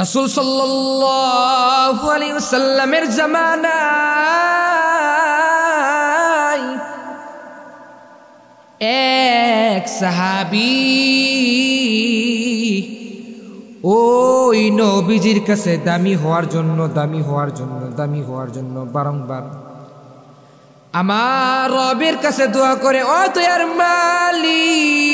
রাসূল সাল্লাল্লাহু আলাইহি ওয়াসাল্লামের জামানায় এক সাহাবী ওই নবীজির কাছে দামি হওয়ার জন্য বারংবার আমার রবের কাছে দোয়া করে, ও দয়ার মালিক,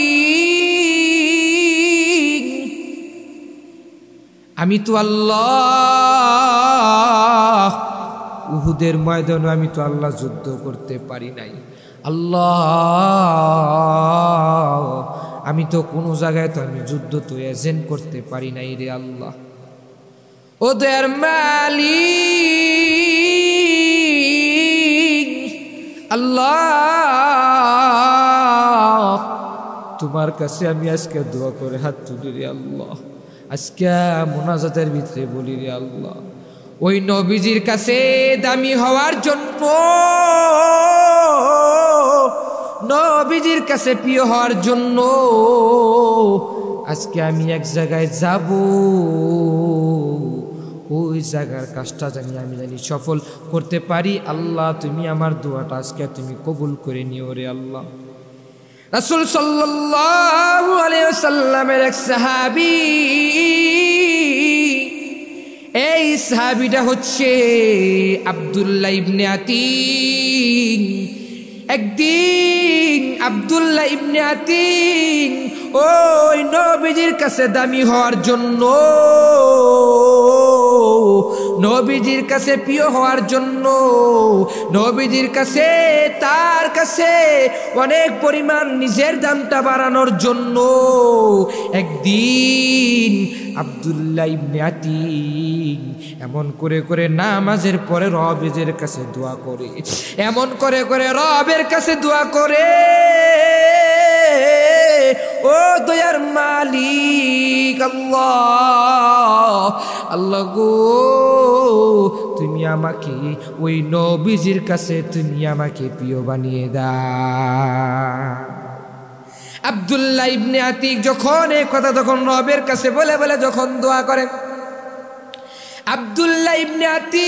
আমি তো আল্লাহ উহুদের ময়দানে আমি তো আল্লাহ যুদ্ধ করতে পারি নাই, আল্লাহ আমি তো কোনো জায়গায় তো আমি যুদ্ধ তো এজেন্ট করতে পারি নাই রে আল্লাহ। ও দয়ার মালিক আল্লাহ, তোমার কাছে আমি আজকে দোয়া করে হাত তুলি রে আল্লাহ, আজকে মুনাজাতের ভিতরে বলি রে আল্লাহ, ওই নবীজির কাছে দামি হওয়ার জন্য, নবীজির কাছে প্রিয় হওয়ার জন্য আজকে আমি এক জায়গায় যাব, ওই জায়গার কাজটা আমি জানি সফল করতে পারি। আল্লাহ তুমি আমার দোয়াটা আজকে তুমি কবুল করে নিও রে আল্লাহ। রাসূল সাল্লাল্লাহু আলাইহি ওয়াসাল্লামের এক সাহাবী, এই সাহাবীটা হচ্ছে আব্দুল্লাহ ইবনে আতিক। একদিন আব্দুল্লাহ ইবনে আতিক ওই নবীজির কাছে দামি হওয়ার জন্য, নবীজির কাছে প্রিয় হওয়ার জন্য, নবীজির কাছে তার কাছে অনেক পরিমাণ নিজের দামটা বাড়ানোর জন্য একদিন আব্দুল্লাহ ইবনে আতিক এমন করে করে নামাজের পরে রবের কাছে দোয়া করে, এমন করে করে রবের কাছে দোয়া করে, ও দয়ার মালিক আল্লাহ, আল্লাহ গো তুমি আমাকে ওই নবীজির কাছে তুমি আমাকে প্রিয় বানিয়ে দাও। আব্দুল্লাহ ইবনে আতিক যখন এই কথা তখন রবের কাছে বলে বলে যখন দোয়া করে, আব্দুল্লাহ ইবনে আতিক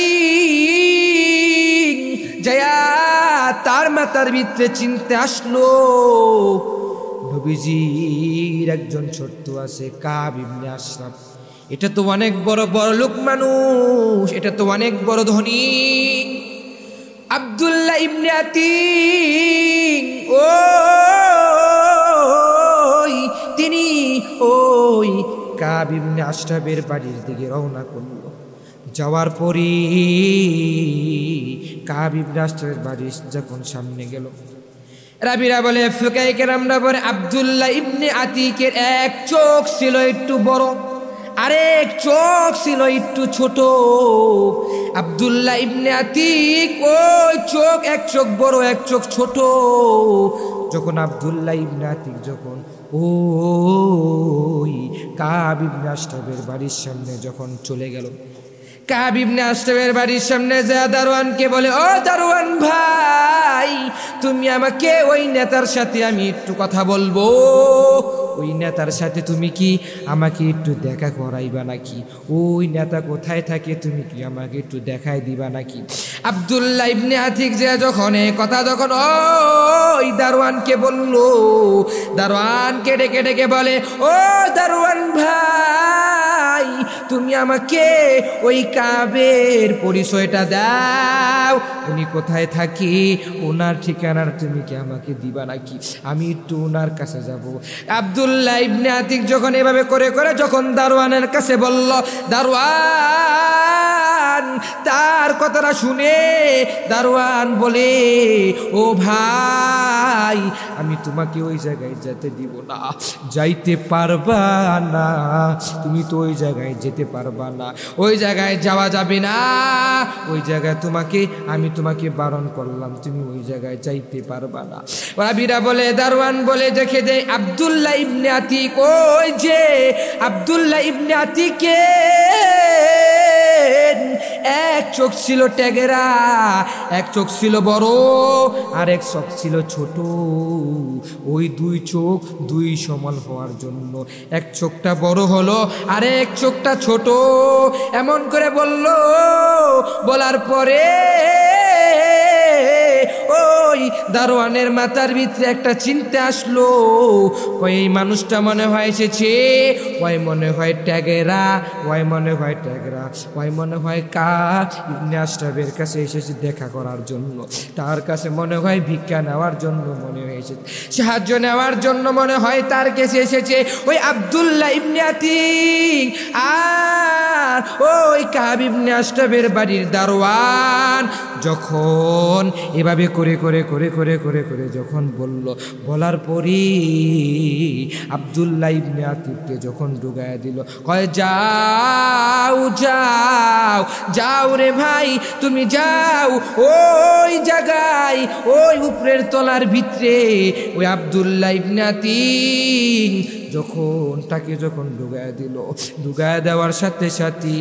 যায়া তার মাথার ভিতরে চিনতে আসলো নবীজির একজন ছোট্ট আছে কাব ইবনে আশরাফ, এটা তো অনেক বড় বড় লোক মানুষ, এটা তো অনেক বড় ধনী। আব্দুল্লাহ ইবনে আতিক তিনি ওই কাব ইবনে আশরাফের বাড়ির দিকে রওনা করলো। যাওয়ার পরে কাব ইবনে আশরাফের বাড়ি যখন সামনে গেল, রাবিরা বলে ফুকায়ে কেরামরা বলে আব্দুল্লাহ ইবনে আতিকের এক চোখ ছিল একটু বড়, আরেক চোখ ছিল একটু ছোট। আব্দুল্লাহ ইবনে আতিক ওই চোখ, এক চোখ বড় এক চোখ ছোট। যখন আব্দুল্লাহ ইবনে আতিক যখন ওই কাব ইবনে আশরাফের বাড়ির সামনে যখন চলে গেল, কাব ইবনে আশরাফের বাড়ির সামনে যা দারোয়ানকে বলে, ও দারোয়ান ভাই, তুমি আমাকে ওই নেতার সাথে আমি একটু কথা বলবো, ওই নেতার সাথে তুমি কি আমাকে একটু দেখা করাইবা নাকি? ওই নেতা কোথায় থাকে তুমি কি আমাকে একটু দেখাই দিবা নাকি? আব্দুল্লাহ ইবনে আতিক যে যখন এই কথা যখন ওই দারোয়ানকে বললো, দারোয়ানকে ডেকে ডেকে বলে, ও দারোয়ান ভাই, তুমি আমাকে ওই কাবের পরিচয়টা দাও, উনি কোথায় থাকি, ওনার ঠিকানার তুমি কি আমাকে দিবা নাকি? আমি একটু ওনার কাছে যাব। আব্দুল্লাহ ইবনে আতিক যখন এভাবে করে করে যখন দারোয়ানের কাছে বলল, দারোয়ান তার কথাটা শুনে দারোয়ান বলে, ও ভাই, আমি তোমাকে ওই জায়গায় যেতে দিব না, যাইতে পারবা না, তুমি তো ওই জায়গায় যেতে পারবা না, ওই জায়গায় যাওয়া যাবে না, ওই জায়গায় আমি তোমাকে বারণ করলাম, তুমি ওই জায়গায় যাইতে পারবা না। রাবিরা বলে, দারোয়ান বলে দেখে দে আব্দুল্লাহ ইবনে আতিক, ওই যে আব্দুল্লাহ ইবনে আতিকের এক চোখ ছিল ট্যাগেরা, এক চোখ ছিল বড় আর এক চোখ ছিল ছোট। ওই দুই চোখ দুই সমান হওয়ার জন্য এক চোখটা বড় হলো আর এক চোখটা ছোট। এমন করে বলল, বলার পরে ওই দারোয়ানের মাথার ভিতরে একটা চিন্তা আসলো, ওই এই মানুষটা মনে হয় এসেছে, ওই মনে হয় ট্যাগেরা, ওই মনে হয় ট্যাগেরা, ওই মনে হয় কাক ইবনে আশরাফের কাছে এসেছে দেখা করার জন্য, তার কাছে মনে হয় ভিক্ষা নেওয়ার জন্য মনে হয়েছে, সাহায্য নেওয়ার জন্য মনে হয় তার কাছে এসেছে ওই আব্দুল্লাহ ইবনে আতিক আর ওই কাব ইবনে আশরাফের বাড়ির দারোয়ান। যখন এভাবে করে করে করে করে করে করে যখন বলল, বলার পরে আব্দুল্লাহ ইবনে আতিককে যখন ঢুকায়া দিল, কয় যাও যাও যাও রে ভাই, তুমি যাও ওই জায়গায়, ওই উপরের তলার ভিতরে ওই আব্দুল্লাহ ইবনে আতিক যখন তাকে যখন ঢুকায়া দিল, ঢুকায়া দেওয়ার সাথে সাথে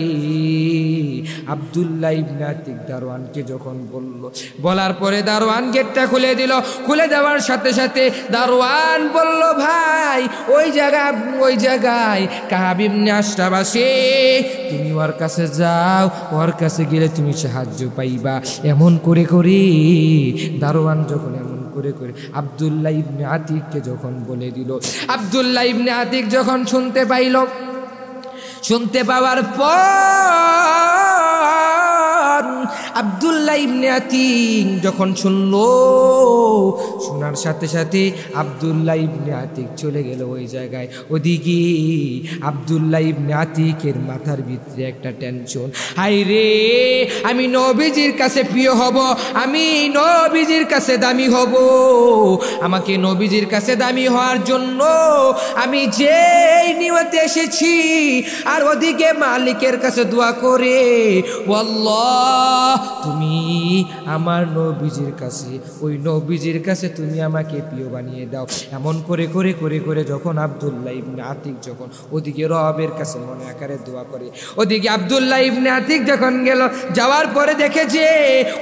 আব্দুল্লাহ ইবনে আতিক দারোয়ানকে যখন বলল, বলার পরে দারোয়ান গেটটা খুলে দিল। খুলে দেওয়ার সাথে সাথে দারোয়ান বলল, ভাই ওই জায়গায় কাব ইবনে আশরাফ আছে, তুমি ওর কাছে যাও, ওর কাছে গেলে তুমি সাহায্য পাইবা। এমন করে করে দারোয়ান যখন এমন করে করে আব্দুল্লাহ ইবনে আতিককে যখন বলে দিল, আব্দুল্লাহ ইবনে আতিক যখন শুনতে পাইল, শুনতে পাওয়ার পর আব্দুল্লাহ ইবনে আতিক যখন শুনলো, শোনার সাথে সাথে আব্দুল্লাহ ইবনে আতিক চলে গেল ওই জায়গায়। ওদিকে আব্দুল্লাহ ইবনে আতিকের মাথার ভিতরে একটা টেনশন, হাই রে আমি নবীজির কাছে প্রিয় হব, আমি নবীজির কাছে দামি হব, আমাকে নবীজির কাছে দামি হওয়ার জন্য আমি যেই নিয়তে এসেছি, আর ওদিকে মালিকের কাছে দোয়া করে, আল্লাহ তুমি আমার নবীজির কাছে, ওই নবীজির কাছে তুমি আমাকে প্রিয় বানিয়ে দাও। এমন করে করে করে করে যখন আব্দুল্লাহ ইবনে আতিক যখন ওদিকে রবের কাছে মনে আকারে দোয়া করে, ওদিকে আব্দুল্লাহ ইবনে আতিক যখন গেল, যাওয়ার পরে দেখেছে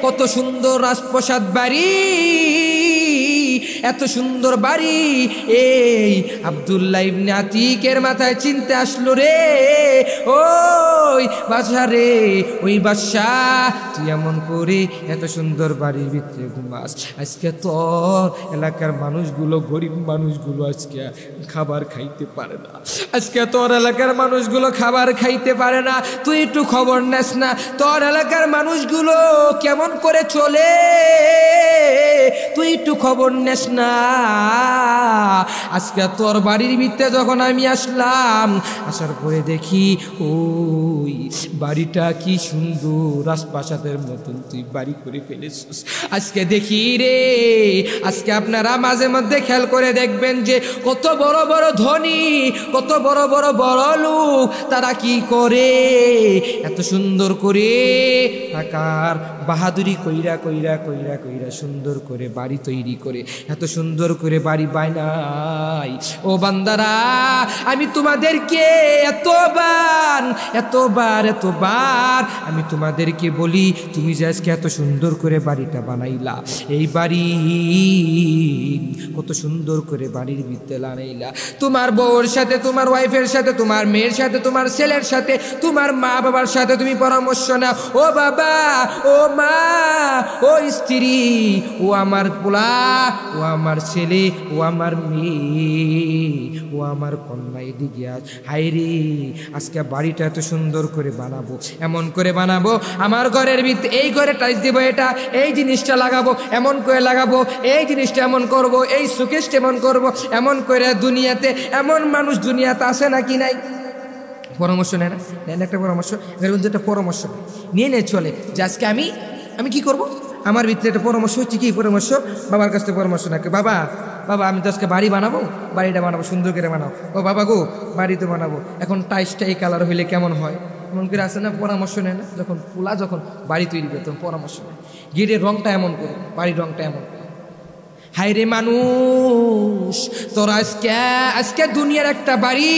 কত সুন্দর রাজপ্রাসাদ বাড়ি, এত সুন্দর বাড়ি। এই আব্দুল্লাহ ইবনে আতিকের মাথায় চিন্তা আসলো, রে ওই বাদশা রে, ওই বাদশা তুই এমন করে এত সুন্দর বাড়ির ভিতরে ঘুমাস, আজকে তোর এলাকার মানুষগুলো, গরিব মানুষগুলো আজকে খাবার খাইতে পারে না, আজকে তোর এলাকার মানুষগুলো খাবার খাইতে পারে না, তুই একটু খবর নেস না তোর এলাকার মানুষগুলো কেমন করে চলে, তুই একটু খবর নেস না। আজকে তোর বাড়ির ভিতরে যখন আমি আসলাম, আসার পরে দেখি ওই বাড়িটা কি সুন্দর রাজপ্রাসাদের মতন তুই বাড়ি করে ফেলেছিস। আজকে দেখি রে, আজকে আপনারা মাঝে মধ্যে খেয়াল করে দেখবেন যে কত বড় বড় ধনী, কত বড় বড় বড় লোক, তারা কি করে এত সুন্দর করে টাকার বাহাদুরি কইরা কইরা কইরা কইরা সুন্দর করে বাড়ি তৈরি করে, এত সুন্দর করে বাড়ি বানাই। ও বান্দারা, আমি তোমাদেরকে এতবার এতবার এতবার আমি তোমাদেরকে বলি, তুমি যে আজকে এত সুন্দর করে বাড়িটা বানাইলা, এই বাড়ি কত সুন্দর করে বাড়ির ভিতরে বানাইলা, তোমার বউর সাথে, তোমার ওয়াইফের সাথে, তোমার মেয়ের সাথে, তোমার ছেলের সাথে, তোমার মা বাবার সাথে তুমি পরামর্শ নাও। ও বাবা, ও মা, ও স্ত্রী, ও আমার পোলা, ও আমার ছেলে, ও আমার মেয়ে, ও আমার কন্যা, এদিকে আজ হাই রে, আজকে বাড়িটা এত সুন্দর করে বানাবো, এমন করে বানাবো, আমার ঘরের ভিতরে এই ঘরে টাইলস দিব, এটা এই জিনিসটা লাগাবো, এমন করে লাগাবো, এই জিনিসটা এমন করব, এই সুকেশটা এমন করব, এমন করে। দুনিয়াতে এমন মানুষ দুনিয়াতে আছে নাকি নাই? পরামর্শ নেয় না, নেন একটা পরামর্শ, একটা পরামর্শ নিয়ে নিয়ে চলে যে আজকে আমি কি করব, আমার ভিতরে একটা পরামর্শ হচ্ছে, কি পরামর্শ? বাবার কাছ থেকে পরামর্শ নাকি, বাবা বাবা আমি তো আজকে বাড়ি বানাবো, বাড়িটা বানাবো সুন্দর করে বানাবো। ও বাবা গো, বাড়ি তো বানাবো, এখন টাইসটা এই কালার হইলে কেমন হয়, এমন করে আসে না, পরামর্শ নেয় না? যখন পোলা যখন বাড়ি তৈরি করে তখন পরামর্শ নেয়, গেটের রংটা এমন করো, বাড়ির রংটা এমন করো, হায়রে মানুষ, তোরা আজকে দুনিয়ার একটা বাড়ি,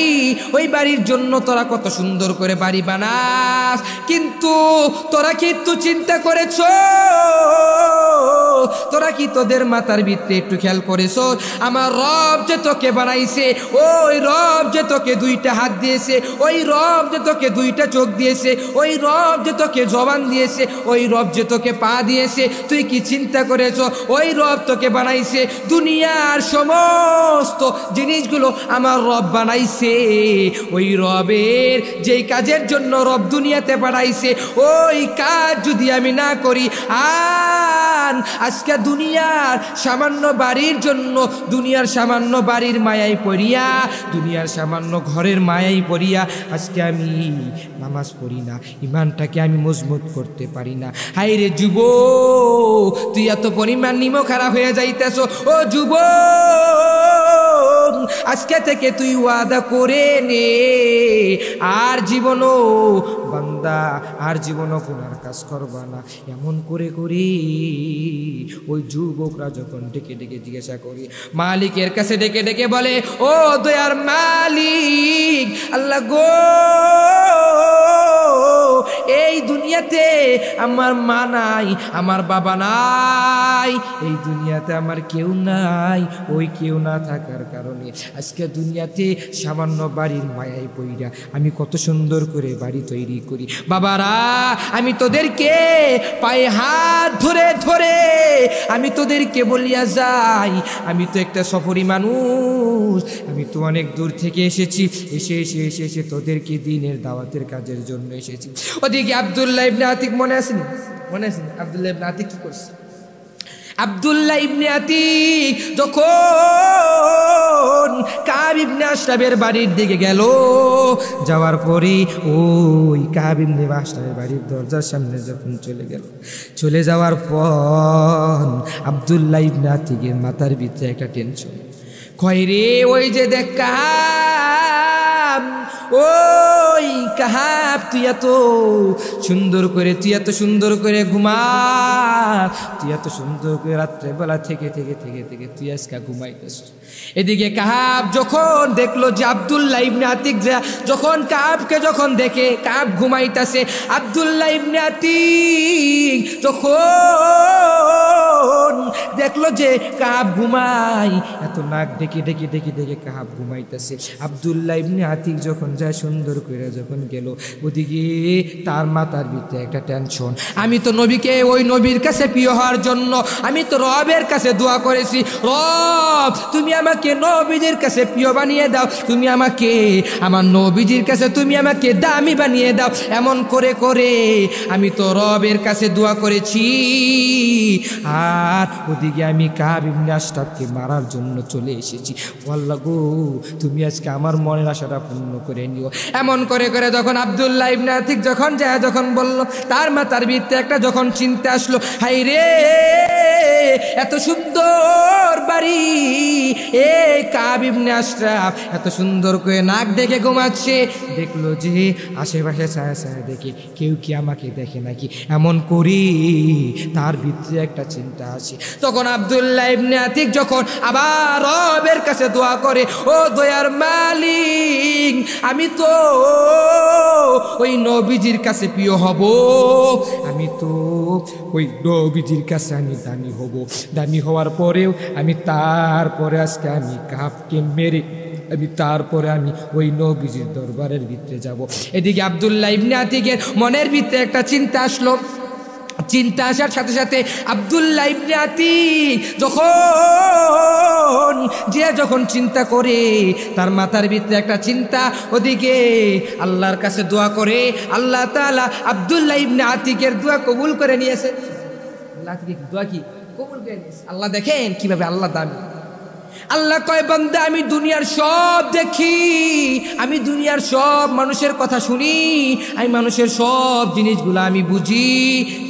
ওই বাড়ির জন্য তোরা কত সুন্দর করে বাড়ি বানাস, কিন্তু তোরা কি একটু চিন্তা করেছ? তোরা কি তোদের মাথার ভিতরে একটু খেয়াল করেছ? আমার রব যে তোকে বানাইছে, ওই রব যে তোকে দুইটা হাত দিয়েছে, ওই রব যে তোকে দুইটা চোখ দিয়েছে, ওই রব যে তোকে জবান দিয়েছে, ওই রব যে তোকে পা দিয়েছে, তুই কি চিন্তা করেছ? ওই রব তোকে বানাইছে, দুনিয়ার সমস্ত জিনিসগুলো আমার রব বানাইছে। ওই রবের যেই কাজের জন্য রব দুনিয়াতে বানাইছে, ওই কাজ যদি আমি না করি, আজকে দুনিয়ার সামান্য বাড়ির জন্য, দুনিয়ার সামান্য বাড়ির মায়াই পড়িয়া, দুনিয়ার সামান্য ঘরের মায়াই পড়িয়া আজকে আমি নামাজ পড়ি না, ইমানটাকে আমি মজবুত করতে পারি না। হায়রে যুবক, তুই এত পরিমাণ নিমো খারাপ হয়ে যাইতেছ। ও যুবক, আজকে থেকে তুই ওয়াদা করে নে, আর জীবনও বান্দা, আর জীবনও গুনার কাজ করবা না। এমন করে করি ওই যুবকরা যখন ডেকে ডেকে জিজ্ঞাসা করি, মালিকের কাছে ডেকে ডেকে বলে, ও দয়ার মালিক, আল্লাহ গো, এই দুনিয়াতে আমার মা নাই, আমার বাবা নাই, এই দুনিয়াতে আমার কেউ নাই। ওই কেউ না থাকার কারণে আজকে দুনিয়াতে সামান্য বাড়ির মায়ায় পইরা আমি কত সুন্দর করে বাড়ি তৈরি করি। বাবারা, আমি তোদেরকে পায়ে হাত ধরে ধরে আমি তোদেরকে বলিয়া যাই, আমি তো একটা সফরি মানুষ, আমি তো অনেক দূর থেকে এসেছি, এসে তোদেরকে দিনের দাওয়াতের কাজের জন্য এসেছি। ওদিকে আব্দুল্লাহ ইবনে আতিক মনে আছে? আব্দুল্লাহ ইবনে আতিক কি করছে? আব্দুল্লাহ ইবনে আতিক যখন কাব ইবনে আশরাফের বাড়ির দিকে গেল, যাওয়ার পরে ওই কাব ইবনে আশরাফের বাড়ির দরজার সামনে যখন চলে যাওয়ার পর আব্দুল্লাহ ইবনে আতিকের মাথার ভিতরে একটা টেনশন, কয় রে, ওই যে দেখ কাব, ওই কাহাব, তুই এত সুন্দর করে ঘুমা, তুই এত সুন্দর করে রাত্রেবেলা থেকে তুই আজকে ঘুমাইতেছ। এদিকে কাহাব যখন দেখলো যে আব্দুল্লাহ ইবনে আতিক যখন কাহাবকে যখন দেখে কাহাব ঘুমাইতেছে, আব্দুল্লাহ ইবনে আতিক যখন দেখলো যে কাহাব ঘুমাই, এত নাক ডেকে কাহাব ঘুমাইতেছে, আব্দুল্লাহ ইবনে আতিক যখন যায় সুন্দর করে যখন গেল, ওদিকে তার মাথার ভিতরে একটা টেনশন, আমি তো নবীকে, ওই নবীর কাছে প্রিয় হওয়ার জন্য আমি তো রবের কাছে দোয়া করেছি, রব তুমি আমাকে নবীজির কাছে প্রিয় বানিয়ে দাও, তুমি আমাকে আমার নবীজির কাছে তুমি আমাকে দামি বানিয়ে দাও। এমন করে করে আমি তো রবের কাছে দোয়া করেছি, আর ওদিকে আমি কাব ইবনে আশরাফকে মারার জন্য চলে এসেছি। আল্লাহ গো, তুমি আজকে আমার মনের আশাটা পূর্ণ করে নিও। এমন করে করে যখন আব্দুল্লাহ ইবনে আতিক যখন বলল, তার মাথার ভিতরে একটা যখন চিন্তা আসলো, হাই রে, এত সুন্দর বাড়ি, এই কাব ইবনে আশরাফ এত সুন্দর করে নাক ডেকে ঘুমাচ্ছে, দেখলো যে আশেপাশে ছায়া দেখে কেউ কি আমাকে দেখে নাকি, এমন করি তার ভিতরে একটা চিন্তা আসে। তখন আব্দুল্লাহ ইবনে আতিক যখন আবার রবের কাছে দোয়া করে, ও দয়ার মালিক, আমি তো ওই নবীজির কাছে প্রিয় হব, আমি তো ওই নবীজির কাছে আমি দামি হব, দামি হওয়ার পরেও আমি তারপরে আজকে আমি কাবকে মেরে তারপরে আমি ওই নবীজির দরবারের ভিতরে যাব। এদিকে আব্দুল্লাহ ইবনে আতিকের মনের ভিতরে একটা চিন্তা আসলো, চিন্তা আসার সাথে সাথে আব্দুল্লাহ ইবনে আতিক যখন চিন্তা করে, তার মাথার ভিতরে একটা চিন্তা, ওদিকে আল্লাহর কাছে দোয়া করে, আল্লাহ তাআলা আব্দুল্লাহ ইবনে আতিকের দোয়া কবুল করে নিয়েছে। আল্লাহ দোয়া কি কবুল করে নিয়েছে। আল্লাহ দেখেন কিভাবে আল্লাহ দামি। আল্লাহ কয়, বান্দা আমি দুনিয়ার সব দেখি, আমি দুনিয়ার সব মানুষের কথা শুনি, আমি মানুষের সব জিনিসগুলো আমি বুঝি,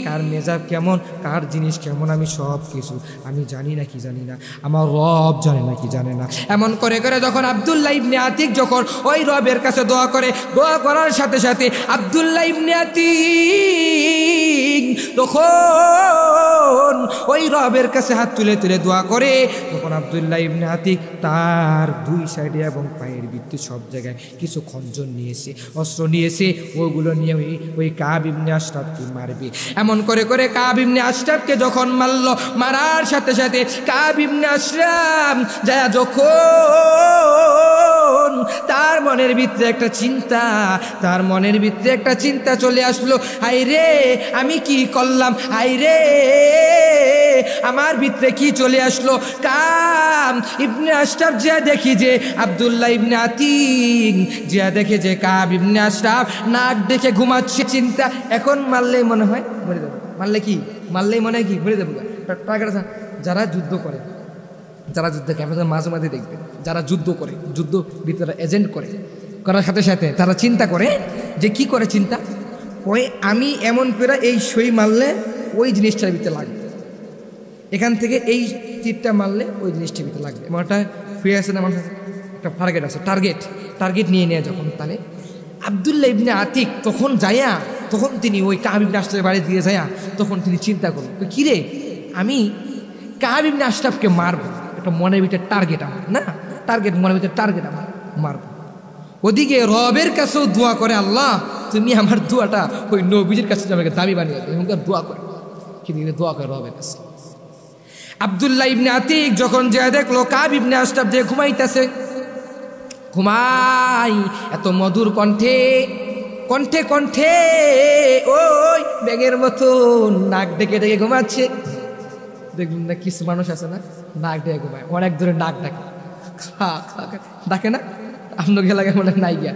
কার মেজাব কেমন, কার জিনিস কেমন, আমি সব কিছু আমি জানি নাকি জানি না, আমার রব জানে নাকি জানে না। এমন করে করে যখন আব্দুল্লাহ ইবনে আতিক যখন ওই রবের কাছে দোয়া করে, দোয়া করার সাথে সাথে আব্দুল্লাহ ইবনে আতিক তখন ওই রবের কাছে হাত তুলে তুলে দোয়া করে, তখন আব্দুল্লাহ ইবনে আতিক তার দুই সাইডে এবং পায়ের ভিত্তি সব জায়গায় কিছু খঞ্জন নিয়েছে, অস্ত্র নিয়েছে, ওগুলো নিয়ে ওই কাব ইবনে আশরাফকে মারবে। এমন করে করে কাব ইবনে আশরাফকে যখন মারল, মারার সাথে সাথে কাব ইবনে আশরাফ যায় যখন তার মনের ভিতরে একটা চিন্তা, তার মনের ভিতরে একটা চিন্তা চলে আসলো, হাই রে আমি কি করলাম, হাই রে আমার ভিতরে কি চলে আসলো। কাব ইবনে আশরাফ যা দেখি যে আব্দুল্লাহ ইবনে আতিক যা দেখে যে কাব ইবনে আশরাফ নাক দেখে ঘুমাচ্ছে। চিন্তা, এখন মারলেই মনে হয় মরে দেবো, মারলেই মনে হয় কি মরে দেবো। যারা যুদ্ধ করে, যারা যুদ্ধকে আপনাদের মাঝে মাঝে দেখবেন, যারা যুদ্ধ করে, যুদ্ধ ভিতরে এজেন্ট করার সাথে সাথে তারা চিন্তা করে যে কি করে, চিন্তা ওই আমি এমন করে এই সই মারলে ওই জিনিসটার ভিতরে লাগবে, এখান থেকে এই তীরটা মারলে ওই জিনিসটার ভিতরে লাগবে। এমন একটা ফিরে আসে না, আমার একটা টার্গেট আছে, টার্গেট নিয়ে নেয় যখন তাহলে আব্দুল্লাহ ইবনে আতিক তখন তিনি ওই কাব ইবনে আশরাফের বাড়ি দিয়ে যায়া তখন তিনি চিন্তা করলেন, কিরে আমি কাব ইবনে আশরাফকে মারবো, একটা মনের ভিতরে টার্গেট আমার, না টার্গেট মনের ভিতরে টার্গেট আমার, মারবো। ওদিকে রবের কাছেও দোয়া করে, আল্লাহ তুমি আমার দোয়াটা ওই নবীজির কাছে আমাকে দামি বানিয়ে দেবে, এবং দোয়া করে, কিন্তু দোয়া করে রবের কাছে। আব্দুল্লাহ ইবনে আতিক যখন যে দেখলো কাব ইবনে আশরাফ যে ঘুমাইতেছে, ঘুমাই এত মধুর কণ্ঠে কণ্ঠে কণ্ঠে ওই ব্যাঙের মতো নাক ডেকে ডেকে ঘুমাচ্ছে। দেখবেন না কিছু মানুষ আছে না নাক ডেকে ঘুমায়, অনেক দূরে নাক ডাকে না, আপনাকে এলাকায় মনে নাই গিয়া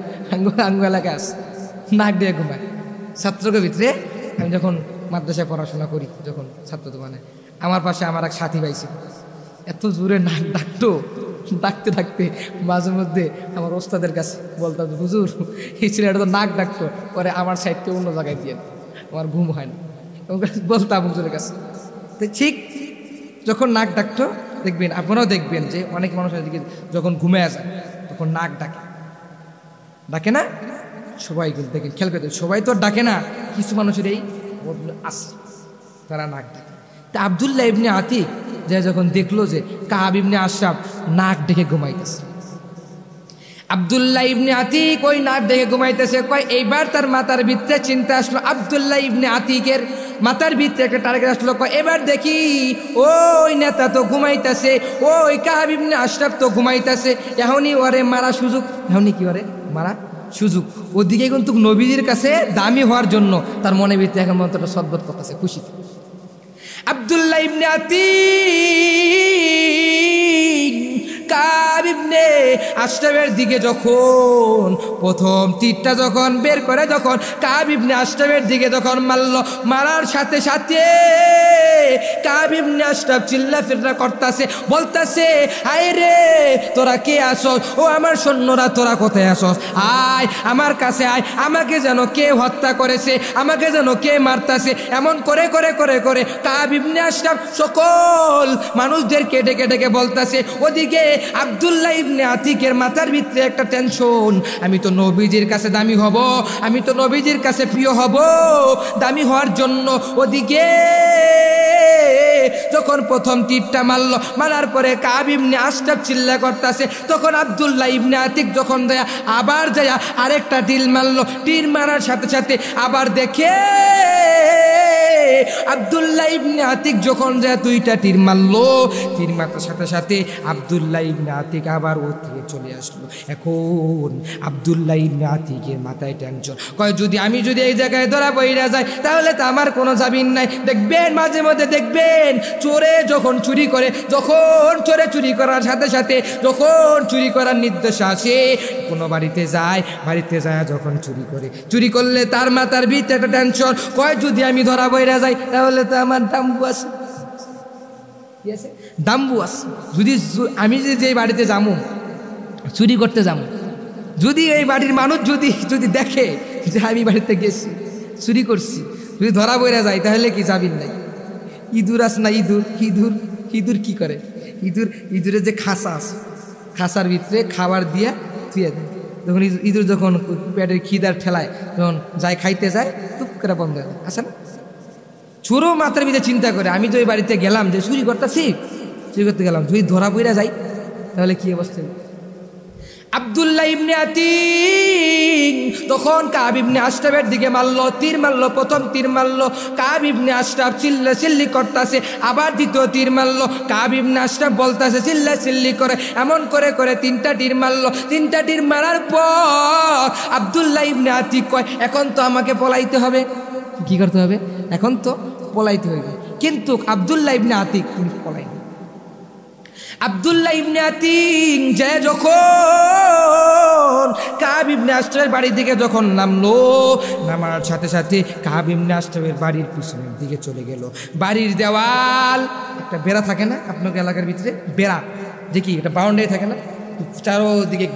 আঙ্গু এলাকায় আছে, নাক ডেকে ঘুমায়। ছাত্রকে ভিতরে আমি যখন মাদ্রাসায় পড়াশোনা করি, যখন ছাত্র দোকানে আমার পাশে আমার এক সাথী ভাই ছিল, এত জোরে নাক ডাকতে ডাকতে মাঝে মধ্যে আমার ওস্তাদের কাছে বলতাম, হুজুর এই ছেলেটা তো নাক ডাকতো, পরে আমার সাইডটা অন্য জায়গায় দিয়ে আমার ঘুম হয় না, বলতাম হুজুরের কাছে। তো ঠিক যখন নাক ডাকতো, দেখবেন আপনারাও দেখবেন যে অনেক মানুষ যখন ঘুমে যায় তখন নাক ডাকে না, সবাই কিন্তু দেখেন খেয়াল করতে, সবাই তো ডাকে না, কিছু মানুষের এই আসে তারা নাক ডাকে। তা আব্দুল্লাহ ইবনে আতিক যখন দেখলো যে কাব ইবনে আশরাফ নাক ডেকে ঘুমাইতেছে, আব্দুল্লাহ ইবনে আতিক ওই নাক ডেকে ঘুমাইতেছে, কয় এইবার তার মাথার ভিতরে চিন্তা আসলো, আব্দুল্লাহ ইবনে আতিকের মাথার ভিতরে একটা টার্গেট আসলো, কয় এবার দেখি ওই নেতা তো ঘুমাইতেছে, ওই কাব ইবনে আশরাফ তো ঘুমাইতেছে, এখনই ওরে মারা সুযোগ, এখনই কি ওরে মারা সুযোগ। ওদিকে কিন্তু নবীজির কাছে দামি হওয়ার জন্য তার মনের ভিতরে এখন মন্ত্রটা সদ্বত করতেছে খুশিতে। আব্দুল্লাহ ইবনে আতিক কাব ইবনে আশরাফের দিকে যখন প্রথম তীরটা যখন বের করে, যখন কাব ইবনে আশরাফের দিকে যখন মারার সাথে সাথে কাব ইবনে আশরাফ চিল্লা ফিল্লা করতেছে, বলতেছে আয় রে তোরা কে আসস, ও আমার সৈন্যরা তোরা কোথায় আসস, আয় আমার কাছে আয়, আমাকে যেন কে হত্যা করেছে, আমাকে যেন কে মারতাছে। এমন করে করে করে করে কাব ইবনে আশরাফ সকল মানুষদেরকে ডেকে ডেকে বলতেছে। ওদিকে আব্দুল্লাহ ইবনে আতিকের মাথার ভিতরে একটা টেনশন, আমি তো নবীজির কাছে দামি হব, আমি তো নবীজির কাছে প্রিয় হব, দামি হওয়ার জন্য ওদিকে যখন প্রথম তীরটা মারার পরে কাব ইবনে আশরাফ চিল্লা করতেছে, তখন আব্দুল্লাহ ইবনে আতিক যখন আবার যায় আরেকটা তীর মারার সাথে সাথে আবার দেখে আব্দুল্লাহ ইবনে আতিক যখন যায় দুইটা তীর মারার সাথে সাথে আব্দুল্লাহ ইবনে আতিক আবার ওর থেকে চলে আসলো। এখন আব্দুল্লাহ ইবনে আতিকের মাথায় টেনশন, কয় আমি যদি এই জায়গায় ধরা পড়ে যাই তাহলে তো আমার কোনো জামিন নাই। দেখবেন মাঝে মধ্যে দেখবেন চোরে যখন চুরি করে, যখন চুরি করার সাথে সাথে যখন চুরি করার নির্দেশ আসে, কোনো বাড়িতে যায় যখন চুরি করলে তার মাথার ভিতরে একটা টেনশন, কয় যদি আমি ধরা পড়ে যাই তাহলে তো আমার দাম্বু আছে, যদি আমি যে বাড়িতে যাবো চুরি করতে যাবো, যদি এই বাড়ির মানুষ যদি দেখে যে আমি বাড়িতে গেছি চুরি করছি, যদি ধরা পড়ে যায় তাহলে কি যাবিন নাই। ইঁদুর আছে না, ইঁদুর কি করে, ইঁদুরের যে খাঁচা আছে, খাঁচার ভিতরে খাবার দিয়ে থুয়ে দেয়, যখন ইঁদুর যখন পেটের খিদার ঠেলায় যখন যায় খাইতে যায় টুপ করে বন্ধ হয়ে যায়, আছে না, চোরও মাথার ভিতরে চিন্তা করে আমি তো ওই বাড়িতে গেলাম যে চুরি করতে গেলাম, যদি ধরা পইরা যাই তাহলে কি অবস্থা। আব্দুল্লাহ ইবনে আতিক তখন কাব ইবনে আশরাফের দিকে মারলো, তীর মারলো, প্রথম তীর মারলো, কাব ইবনে আশরাফ চিল্লি করতেছে, আবার দ্বিতীয় তীর মারলো, কাব ইবনে আশরাফ বলতেছে চিল্লি করে, এমন করে করে 3টা তীর মারলো। 3টা তীর মারার পর আব্দুল্লাহ ইবনে আতিক কয় এখন তো আমাকে পলাইতে হবে। কি করতে হবে? এখন তো পলাইতে হবে। কিন্তু আব্দুল্লাহ ইবনে আতিক তিনি পলাইনি। আব্দুল্লাহ ইবনে আতিক যে যখন কাব ইবনে আশরাফের বাড়ির দিকে যখন নামলো, নামার সাথে সাথে কাব ইবনে আশরাফের বাড়ির পিছনের দিকে চলে গেল। বাড়ির দেওয়াল, একটা বেড়া থাকে না আপনার এলাকার ভিতরে, বেড়া যে কি একটা বাউন্ডারি থাকে না, চারোদিকে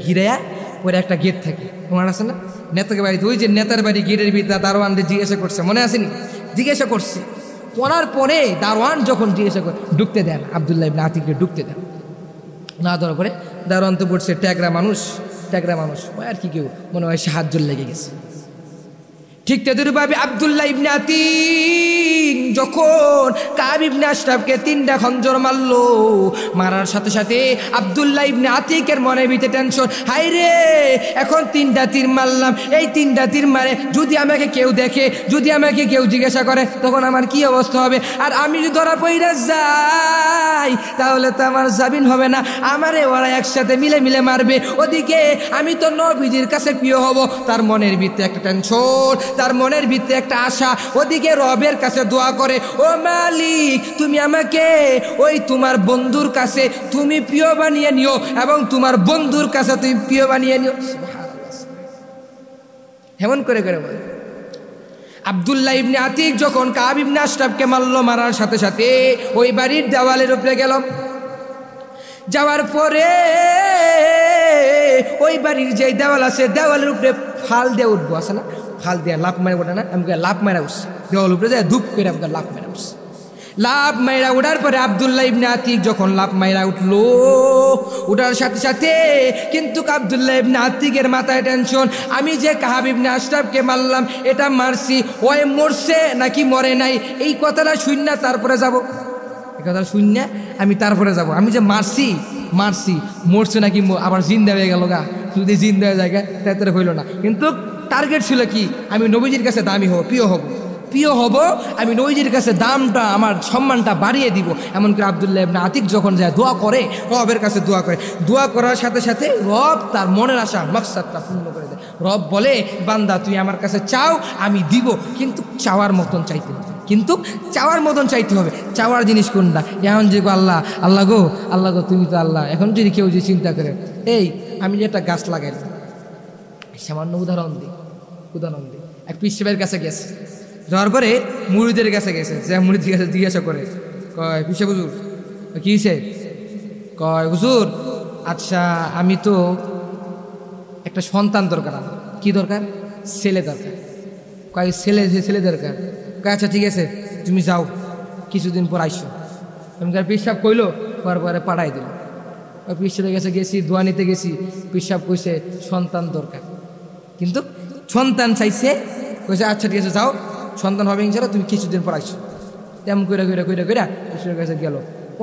ঘিরাইয়া ওর একটা গেট থাকে, তোমার আছে না নেতাকে বাড়িতে, ওই যে নেতার বাড়ি গেটের ভিতরে দারোয়ানদের জিজ্ঞাসা করছে, মনে আসেনি? জিজ্ঞাসা করছে, করার পরে দারোয়ান যখন জিজ্ঞাসা করে ঢুকতে দেন, আব্দুল্লাহ ইবনে আতিককে ঢুকতে দেন না। দেওয়ার পরে দারোয়ান তো পড়ছে ট্যাগরা মানুষ আর কি কেউ মনে হয় সাহায্য লেগে গেছে। ঠিক তেদুরভাবে আব্দুল্লাহ ইবনে আতিক যখন কাব ইবনে আশরাফকে 3টা খঞ্জর মারলো, মারার সাথে সাথে আব্দুল্লাহ ইবনে আতিকের মনের ভিতরে টেনশন, হাই রে এখন 3টা তীর মারলাম, এই 3টা তীর মারে যদি আমাকে কেউ দেখে, যদি আমাকে কেউ জিজ্ঞাসা করে তখন আমার কি অবস্থা হবে? আর আমি যদি ধরা পইরা যাই তাহলে তো আমার জামিন হবে না, আমারে ওরা একসাথে মিলে মারবে। ওদিকে আমি তো নবীজির কাছে প্রিয় হব, তার মনের ভিতরে একটা টেনশন, তার মনের ভিতরে একটা আশা। ওদিকে রবের কাছে দোয়া করে, ও মালিক তুমি আমাকে ওই তোমার বন্ধুর কাছে তুমি প্রিয় বানিয়ে নিও, এবং তোমার বন্ধুর কাছে তুমি প্রিয় বানিয়ে নিও। এমন করে করে বলে। আব্দুল্লাহ ইবনে আতিক যখন কাব ইবনে আশরাফকে মারলো, মারার সাথে সাথে ওই বাড়ির দেওয়ালের উপরে গেল। যাওয়ার পরে ওই বাড়ির যে দেওয়াল আছে, দেওয়ালের উপরে ফাল দিয়ে উঠবো, আছে না ফাল দিয়ে লাভ মারে ওঠে না, আমাকে লাভ মারা উঠছে দেওয়াল উপরে যায়, ধূপ করে আমাকে লাভ মারা উঠছে। লাভ মাইরা উঠার পরে আব্দুল্লাহ ইবনে আতিক যখন লাভ মাইরা উঠলো, উঠার সাথে সাথে কিন্তু আব্দুল্লাহ ইবনে আতিকের মাথায় টেনশন, আমি যে কাব ইবনে আশরাফকে মারলাম, এটা মারছি, ওই মরছে নাকি মরে নাই, এই কথাটা শুননা তারপরে যাব, এই কথা শুননা আমি তারপরে যাব। আমি যে মারছি মরছে নাকি আবার জিন্দা হয়ে গেল গা, যদি জিন্দা হয়ে যায় তাড়াতাড়ি হইল না। কিন্তু টার্গেট ছিল কি, আমি নবীজির কাছে দামি হব, প্রিয় হব, আমি নবীজির কাছে দামটা আমার সম্মানটা বাড়িয়ে দিব। এমন করে আব্দুল্লাহ ইবনে আতিক যখন যায় দোয়া করে, রবের কাছে দোয়া করার সাথে সাথে রব তার মনের আশা মাকসাদটা পূর্ণ করে দেয়। রব বলে, বান্দা তুই আমার কাছে চাও আমি দিব, কিন্তু চাওয়ার মতন চাইতে হবে, চাওয়ার জিনিস কোনটা? এখন যে আল্লাহ গো তুমি তো আল্লাহ। এখন যদি কেউ যে চিন্তা করে, এই আমি যে একটা গাছ লাগাইলাম, সামান্য উদাহরণ দিই, এক পিসেবের কাছে গেছে, যাওয়ার পরে মুরিদের কাছে গেছে, যে মুরিদের কাছে জিজ্ঞাসা করে, কয় পিসে হুজুর কি হয়েছে? কয় হুজুর আচ্ছা আমি তো একটা সন্তান দরকার, আমার কি দরকার? ছেলে দরকার। কয় ছেলে দরকার। কয় আচ্ছা ঠিক আছে তুমি যাও, কিছুদিন পর আইসো। এমনকার পিসাব কইলো, পরে পাঠাই দিল। ওই পিসাবের কাছে গেছি, দোয়া নিতে গেছি, পিসাব কইছে সন্তান দরকার, কিন্তু সন্তান চাইছে, কইছে আচ্ছা ঠিক আছে যাও, সন্তান হবে ইনশাআল্লাহ, তুমি কিছুদিন পর আইসো। তেমন করে পিসাবের কাছে গেল।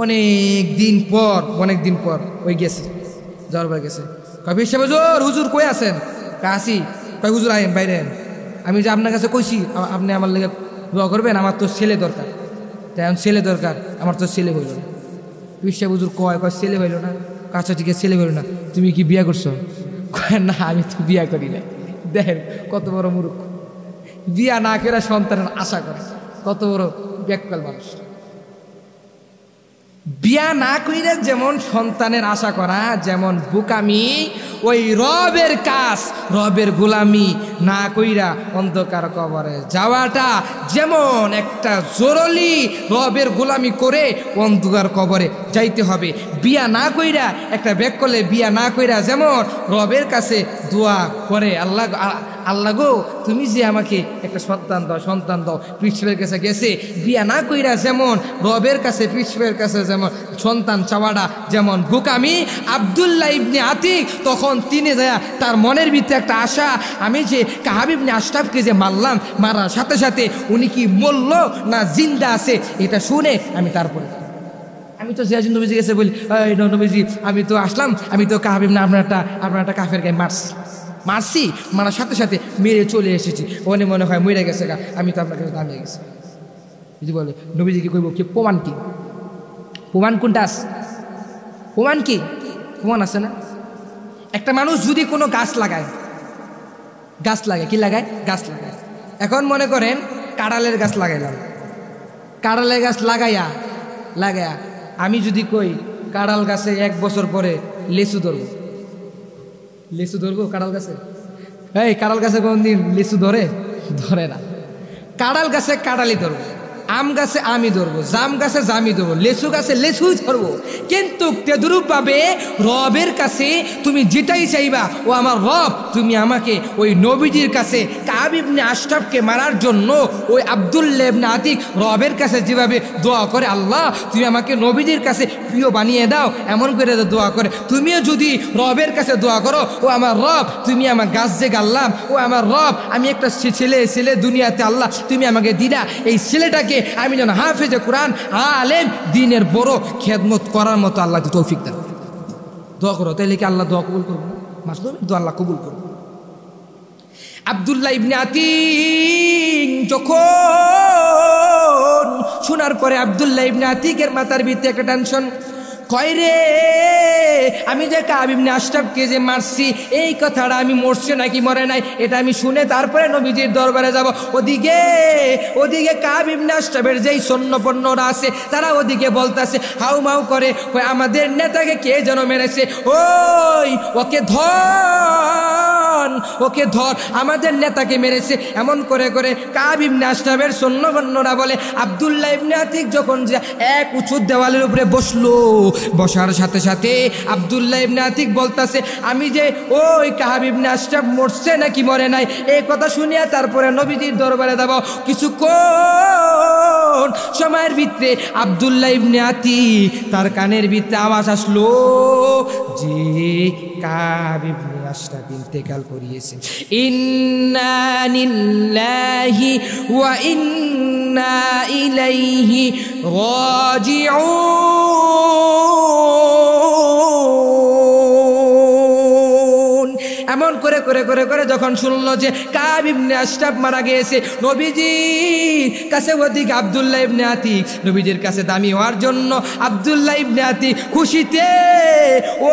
অনেক দিন পর ওই গেছে, যাওয়ার পর গেছে। কয় পিসাব হুজুর কই আছেন? আসি। কয় হুজুর আইন বাইরে, আমি যে আপনার কাছে কইছি আপনি আমার লেগে দোয়া করবেন, আমার তো ছেলে দরকার। তেমন ছেলে দরকার, আমার তো ছেলে হইল না। পিসাব হুজুর কয় ছেলে হইল না? আচ্ছা ঠিক আছে ছেলে হইল না, তুমি কি বিয়া করছো? কয় না আমি তো বিয়া করি না। দেখেন কত বড় মূর্খ, বিয়া না করে সন্তানের আশা করে, কত বড় ব্যাককাল মানুষ। বিয়া না কইরা যেমন সন্তানের আশা করা যেমন বোকামি, ওই রবের কাজ, রবের গোলামি না কইরা অন্ধকার কবরে যাওয়াটা যেমন একটা জরুরি, রবের গোলামি করে অন্ধকার কবরে যাইতে হবে। বিয়া না কইরা একটা ব্যাক করলে, বিয়া না কইরা যেমন রবের কাছে দোয়া করে, আল্লাহ গো তুমি যে আমাকে একটা সন্তান দাও, পৃথিবীর কাছে গেছে। বিয়া না কইরা যেমন রবের কাছে, পৃথিবীর কাছে যেমন সন্তান চাওয়াটা যেমন বোকামি, আব্দুল্লাহ ইবনে আতিক তখন তখন তিনি যায় তার মনের ভিতরে একটা আশা, আমি যে কাব ইবনে আশরাফকে যে মারলাম, মারার সাথে সাথে উনি কি মরল না জিন্দা আছে এটা শুনে আমি তারপরে, আমি তো জিয়াজুল নবীজি গেছে বলি, এই নবীজি আমি তো আসলাম, আমি তো কাব ইবনে আপনার একটা কাফের গায়ে মারছি, মারার সাথে সাথে মেরে চলে এসেছি, ওখানে মনে হয় মরে গেছে গা, আমি তো আপনার কাছে দাঁড়িয়ে গেছি। যদি বলে নবীজিকে কইব কি প্রমাণ কি, প্রমাণ কোনটা আছে, প্রমাণ কি, প্রমাণ আছে না? একটা মানুষ যদি কোনো গাছ লাগায় কি লাগায়, গাছ লাগায়, এখন মনে করেন কাঁড়ালের গাছ লাগাইলাম, কাঁড়ালের গাছ লাগাইয়া আমি যদি কই কাঁড়াল গাছে 1 বছর পরে লেচু ধরবো কাঁড়াল গাছে? এই কাঁড়াল গাছে কোনদিন লিচু ধরে না। কাঁড়াল গাছে কাঁড়ালি ধরবো, আম গাছে আমি ধরবো, জাম গাছে জামি ধরবো, লেচু গাছে লেচুই ধরবো। কিন্তু তেদরূপভাবে রবের কাছে তুমি যেটাই চাইবা, ও আমার রব তুমি আমাকে ওই নবীজির কাছে কাব ইবনে আশরাফকে মারার জন্য ওই আব্দুল্লাহ ইবনে আতিক রবের কাছে যেভাবে দোয়া করে, আল্লাহ তুমি আমাকে নবীজির কাছে প্রিয় বানিয়ে দাও, এমন করে দোয়া করে তুমিও যদি রবের কাছে দোয়া করো, ও আমার রব তুমি আমার গাছ যে গাল্লাম, ও আমার রব আমি একটা ছেলে দুনিয়াতে আল্লাহ তুমি আমাকে দিলা, এই ছেলেটাকে আমি যেন হাফেজে কোরআন আলেম দ্বীনের বড় খেদমত করার মতো আল্লাহ তৌফিক দেন। দোয়া করো, তাইলে কি আল্লাহ দোয়া কবুল করবো? মাসলুম দোয়া আল্লাহ কবুল করবো। আব্দুল্লাহ ইবনে আতিক যখন শোনার পরে আব্দুল্লাহ ইবনে আতিকের মাথার ভিতরে একটা টেনশন, কয় রে আমি যে কাব ইবনে আশরাফকে যে মারছি, এই কথাটা আমি মরছে নাকি মরে নাই এটা আমি শুনে তারপরে নবীজির দরবারে যাব। ওদিকে কাব ইবনে আশরাফের যেই সৈন্যপন্যরা আছে তারা ওদিকে বলতেছে, হাউ মাউ করে, আমাদের নেতাকে কে যেন মেরেছে, ওকে ধর, আমাদের নেতাকে মেরেছে। এমন করে কাব ইবনে আশরাফের সৈন্যপন্যরা বলে, আব্দুল্লাহ ইবনে আতিক যখন যে এক উঁচু দেওয়ালের উপরে বসলো, বসার সাথে সাথে আব্দুল্লাহ ইবনে আতিক বলতাছে, আমি যে ওই কাব ইবনে আশরাফ মরছে নাকি মরে নাই এই কথা শুনিয়া তারপরে নবীজির দরবারে যাব। কিছুক্ষণ সময়ের ভিতরে আব্দুল্লাহ ইবনে আতিক তার কানের ভিতরে আওয়াজ আসলো যে কাব ইবনে আশরাফ ইন্তেকাল করিয়েছে। ইন্না লিল্লাহি ওয়া ইন্না ইলাইহি রাজিউন। এমন করে যখন শুনলো যে কাব ইবনে আশরাফ মারা গিয়েছে, নবীজির কাছে ওদিকে আব্দুল্লাহ ইবনে আতিক নবীজির কাছে দামি হওয়ার জন্য আব্দুল্লাহ ইবনে আতিক খুশিতে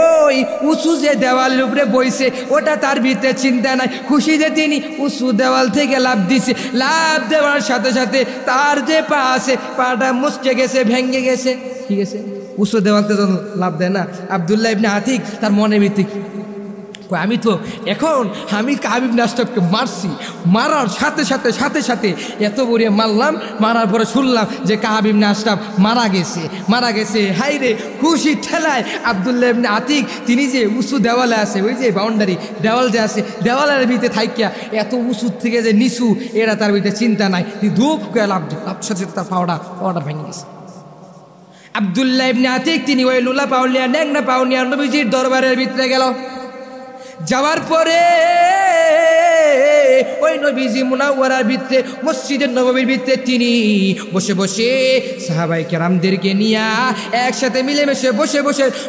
ওই উঁচু যে দেওয়ালের উপরে বইছে ওটা তার ভিতরে চিন্তা নাই, খুশি যে তিনি উঁচু দেওয়াল থেকে লাফ দিছে, লাফ দেওয়ার সাথে সাথে তার যে পা আছে পাটা মুচকে গেছে, ভেঙে গেছে। ঠিক আছে, উঁচু দেওয়ালতে যখন লাফ দেয় না, আব্দুল্লাহ ইবনে আতিক তার মনের ভিত্তিক আমি কাব ইবনে আশরাফকে মারছি, মারার সাথে সাথে এত বড় মারলাম, মারার পরে শুনলাম যে কাব ইবনে আশরাফ মারা গেছে। হাই রে খুশি ঠেলায় আব্দুল্লাহ ইবনে আতিক তিনি যে উঁচু দেওয়ালে আছে, ওই যে বাউন্ডারি দেওয়াল যে আছে, দেওয়ালের ভিতরে থাইকিয়া এত উঁচু থেকে যে নিচু এরা তার ভিতরে চিন্তা নাই, ধূপ করে লাভ সাথে তার পাওয়াটা ভেঙে গেছে। আব্দুল্লাহ ইবনে আতিক তিনি ওই লুলা পাউলিয়া ন্যাংনা পাউনিয়া নবীজির দরবারের ভিতরে গেল। যাওয়ার পরে ওই নবীজি মুনাওয়ারার ভিতরে মসজিদের নববীর ভিতরে তিনি বসে সাহাবায়ে কেরামদেরকে নিয়ে একসাথে মিলেমিশে বসে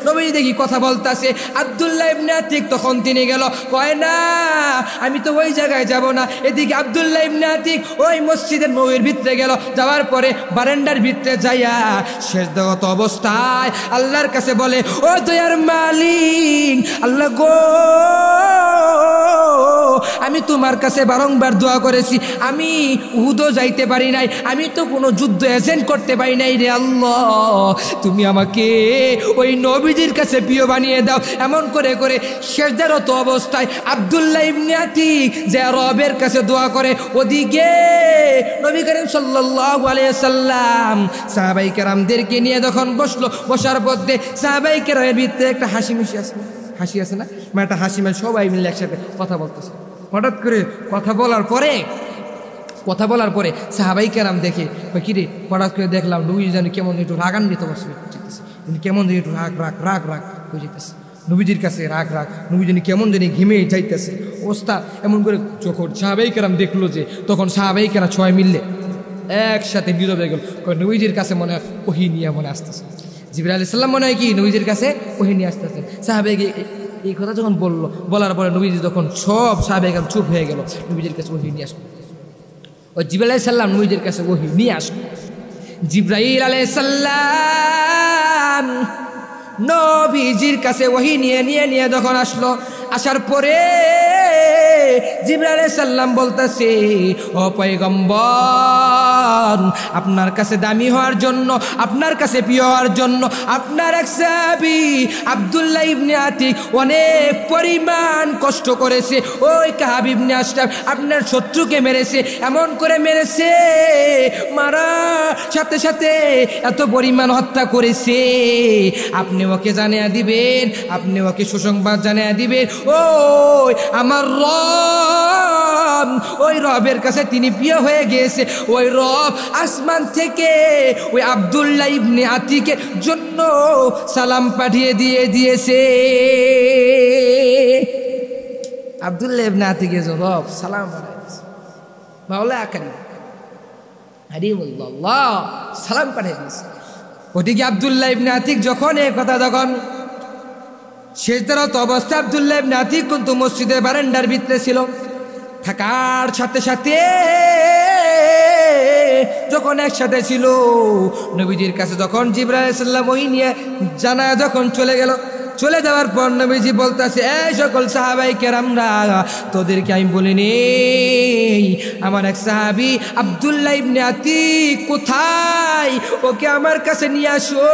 নবীজি দেখি কথা বলতাছে। আব্দুল্লাহ ইবনে আতিক তখন তিনি গেল, কয় না আমি তো ওই জায়গায় যাব না। এদিকে আব্দুল্লাহ ইবনে আতিক ওই মসজিদের নববীর ভিতরে গেল। যাওয়ার পরে বারান্দার ভিতরে যাইয়া সেজদাগত অবস্থায় আল্লাহর কাছে বলে, ও দয়ার মালিক আল্লাহ গো, আমি তোমার কাছে বারংবার দোয়া করেছি, আমি উহুদও যাইতে পারি নাই, আমি তো কোনো যুদ্ধ এজেন্ট করতে পারি নাই রে আল্লাহ, তুমি আমাকে ওই নবীজির কাছে প্রিয় বানিয়ে দাও। এমন করে সেজদারত অবস্থায় আব্দুল্লাহ ইবনে আতিক যে রবের কাছে দোয়া করে, ওদিকে নবী করিম সাল্লাল্লাহু আলাইহি সাল্লাম সাহাবায়ে কেরামদেরকে নিয়ে যখন বসার পথে সাহাবায়ে কেরামের ভিতরে একটা হাসি আছে না, মানে একটা হাসি, মানে সবাই মিলে একসাথে কথা বলতেছে। হঠাৎ করে কথা বলার পরে সাহাবায়ে কেরাম দেখে, কিরে হঠাৎ করে দেখলাম নবী যেন কেমন একটু রাগান্বিত বসে, কেমন একটু রাগ হয়ে যেতেছে। নবীজির কাছে রাগ নবীজি কেমন জানি ঘেমে যাইতেছে অবস্থা এমন করে যখন সাহাবাই কেরাম দেখলো যে তখন সাহাবাই কেরাম সবাই মিললে একসাথে নীরবে গেল নবীজির কাছে মনে হয় ওহী নিয়ে মনে আসতেছে জিবরাইল আলাইহিস সালাম মনে হয় কি নবীজির কাছে ওহী নিয়ে আসতেছে সাহাবাই এই কথা যখন বলার পরে নবীজি যখন সব সাহাবাই কেরাম চুপ হয়ে গেল নবীজির কাছে ওহী নিয়ে আসলো ও জিবরাইল আলাইহিস সালাম নবীজির কাছে ওহী নিয়ে আসলো জিবরাইল আলাইহিস সালাম নবীজির কাছে ওহী নিয়ে যখন আসলো আসার পরে জিবরাইল আলাইহিস সালাম বলতেছে ও পয়গম্বর আপনার কাছে দামি হওয়ার জন্য আপনার কাছে প্রিয় হওয়ার জন্য আপনার এক সাহাবী আব্দুল্লাহ ইবনে আতিক অনেক পরিমাণ কষ্ট করেছে ওই কাব ইবনে আশরাফ আপনার শত্রুকে মেরেছে এমন করে মেরেছে মারা সাথে সাথে এত পরিমাণ হত্যা করেছে আপনি ওকে জানিয়ে দিবেন আপনি ওকে সুসংবাদ জানিয়ে দিবেন ওই আমার রব ওই রবের কাছে তিনি প্রিয় হয়ে গিয়েছে ওই রব আসমান থেকে ওই আব্দুল্লাহ ইবনে আতিকের জন্য সালাম পাঠিয়ে দিয়েছে আব্দুল্লাহ ইবনে আতিকের জন্য রব সালাম পাঠিয়েছে মাওলা আকারী হাবিবুল্লাহ সালাম পাঠিয়ে দিয়েছে ওদিকে আব্দুল্লাহ ইবনে আতিক যখন এই কথা যখন সেজদারত অবস্থা আব্দুল্লাহ ইবনে আতিক কিন্তু মসজিদের বারান্দার ভিতরে ছিল থাকার সাথে সাথে যখন একসাথে ছিল নবীজির কাছে যখন জিবরাইল আলাইহিস সালাম ওই নিয়ে জানা যখন চলে যাওয়ার পর নবীজি বলতেছে এই সকল সাহাবাই কেরামরা তোদেরকে আমি বলিনি আমার এক সাহাবী আব্দুল্লাহ ইবনে আতিক কোথায় ওকে আমার কাছে নিয়ে আসো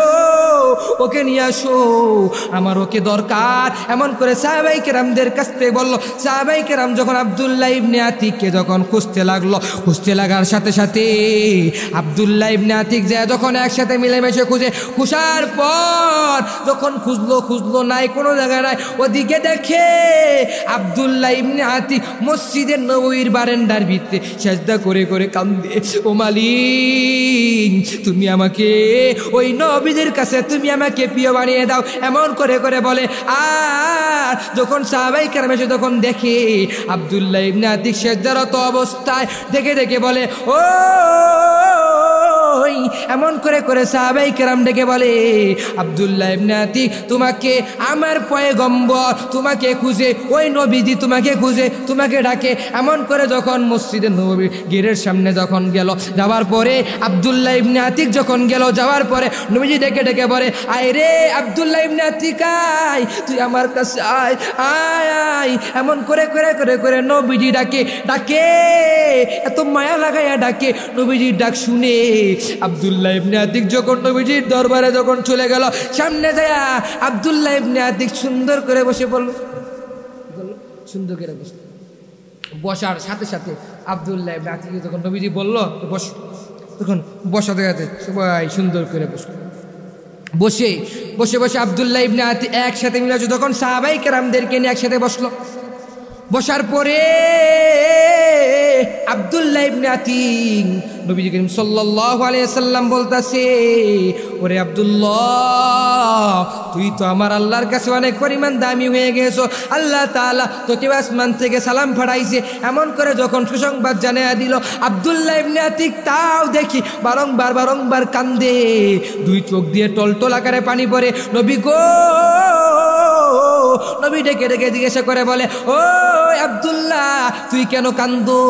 আমার ওকে দরকার এমন করে সাহাবাই কেরামদের কাছ থেকে বললো সাহাবাই কেরাম যখন আব্দুল্লাহ ইবনে আতিককে যখন খুঁজতে লাগার সাথে সাথে আব্দুল্লাহ ইবনে আতিক যায় যখন একসাথে মিলেমিশে খুঁজার পর যখন খুঁজলো নাই কোনো জায়গা নাই ওদিকে দেখে আব্দুল্লাহ ইবনে আতিক মসজিদের নববীর বারান্দার ভিতরে সিজদা করে কান্দে ও মালিক তুমি আমাকে ওই নবীদের কাছে তুমি আমাকে প্রিয় বানিয়ে দাও এমন করে বলে আর যখন সাহাবাই কেরাম এসে যখন দেখে আব্দুল্লাহ ইবনে আতিক সিজদারত অবস্থায় দেখে বলে ও এমন করে সাহাবাই কেরাম ডেকে বলে আব্দুল্লাহ ইবনে আতিক তোমাকে আমার পয়গম্বর তোমাকে খুঁজে ওই নবীজি তোমাকে খুঁজে তোমাকে ডাকে এমন করে যখন মসজিদের নববীর গেটের সামনে যখন গেল যাওয়ার পরে আব্দুল্লাহ ইবনে আতিক যখন গেল যাওয়ার পরে নবীজি ডেকে বলে আয় রে আব্দুল্লাহ ইবনে আতিক আয় তুই আমার কাছে আয় এমন করে নবীজি ডাকে এত মায়া লাগাইয়া ডাকে নবীজির ডাক শুনে আব্দুল্লাহ ইবনে আতিক যখন নবীজির দরবারে যখন চলে গেল সামনে যায় আব্দুল্লাহ ইবনে আতিক সুন্দর করে বসে বলল সুন্দর করে বসার সাথে সাথে আব্দুল্লাহ ইবনে আতিক যখন নবীজি বলল বস তখন বসাতে সবাই সুন্দর করে বসে আব্দুল্লাহ ইবনে আতিক একসাথে মিলে তখন সাহাবাই কেরামদেরকে নিয়ে একসাথে বসার পরে আব্দুল্লাহ ইবনে আতিক নবী করিম সাল্লাল্লাহু আলাইহি সাল্লাম বলতাছে ওরে আব্দুল্লাহ তুই তো আমার আল্লাহর কাছে অনেক পরিমাণ দামি হয়ে গেছো আল্লাহ তাআলা তোকে আসমান থেকে সালাম পাঠাইছে এমন করে যখন সুসংবাদ জানিয়ে দিল আব্দুল্লাহ ইবনে আতিক তাও দেখি বারংবার কান্দে দুই চোখ দিয়ে টলটল আকারে পানি পড়ে নবী গো নবী ডেকে জিজ্ঞাসা করে বলে ও আব্দুল্লাহ তুই কেন কান্দো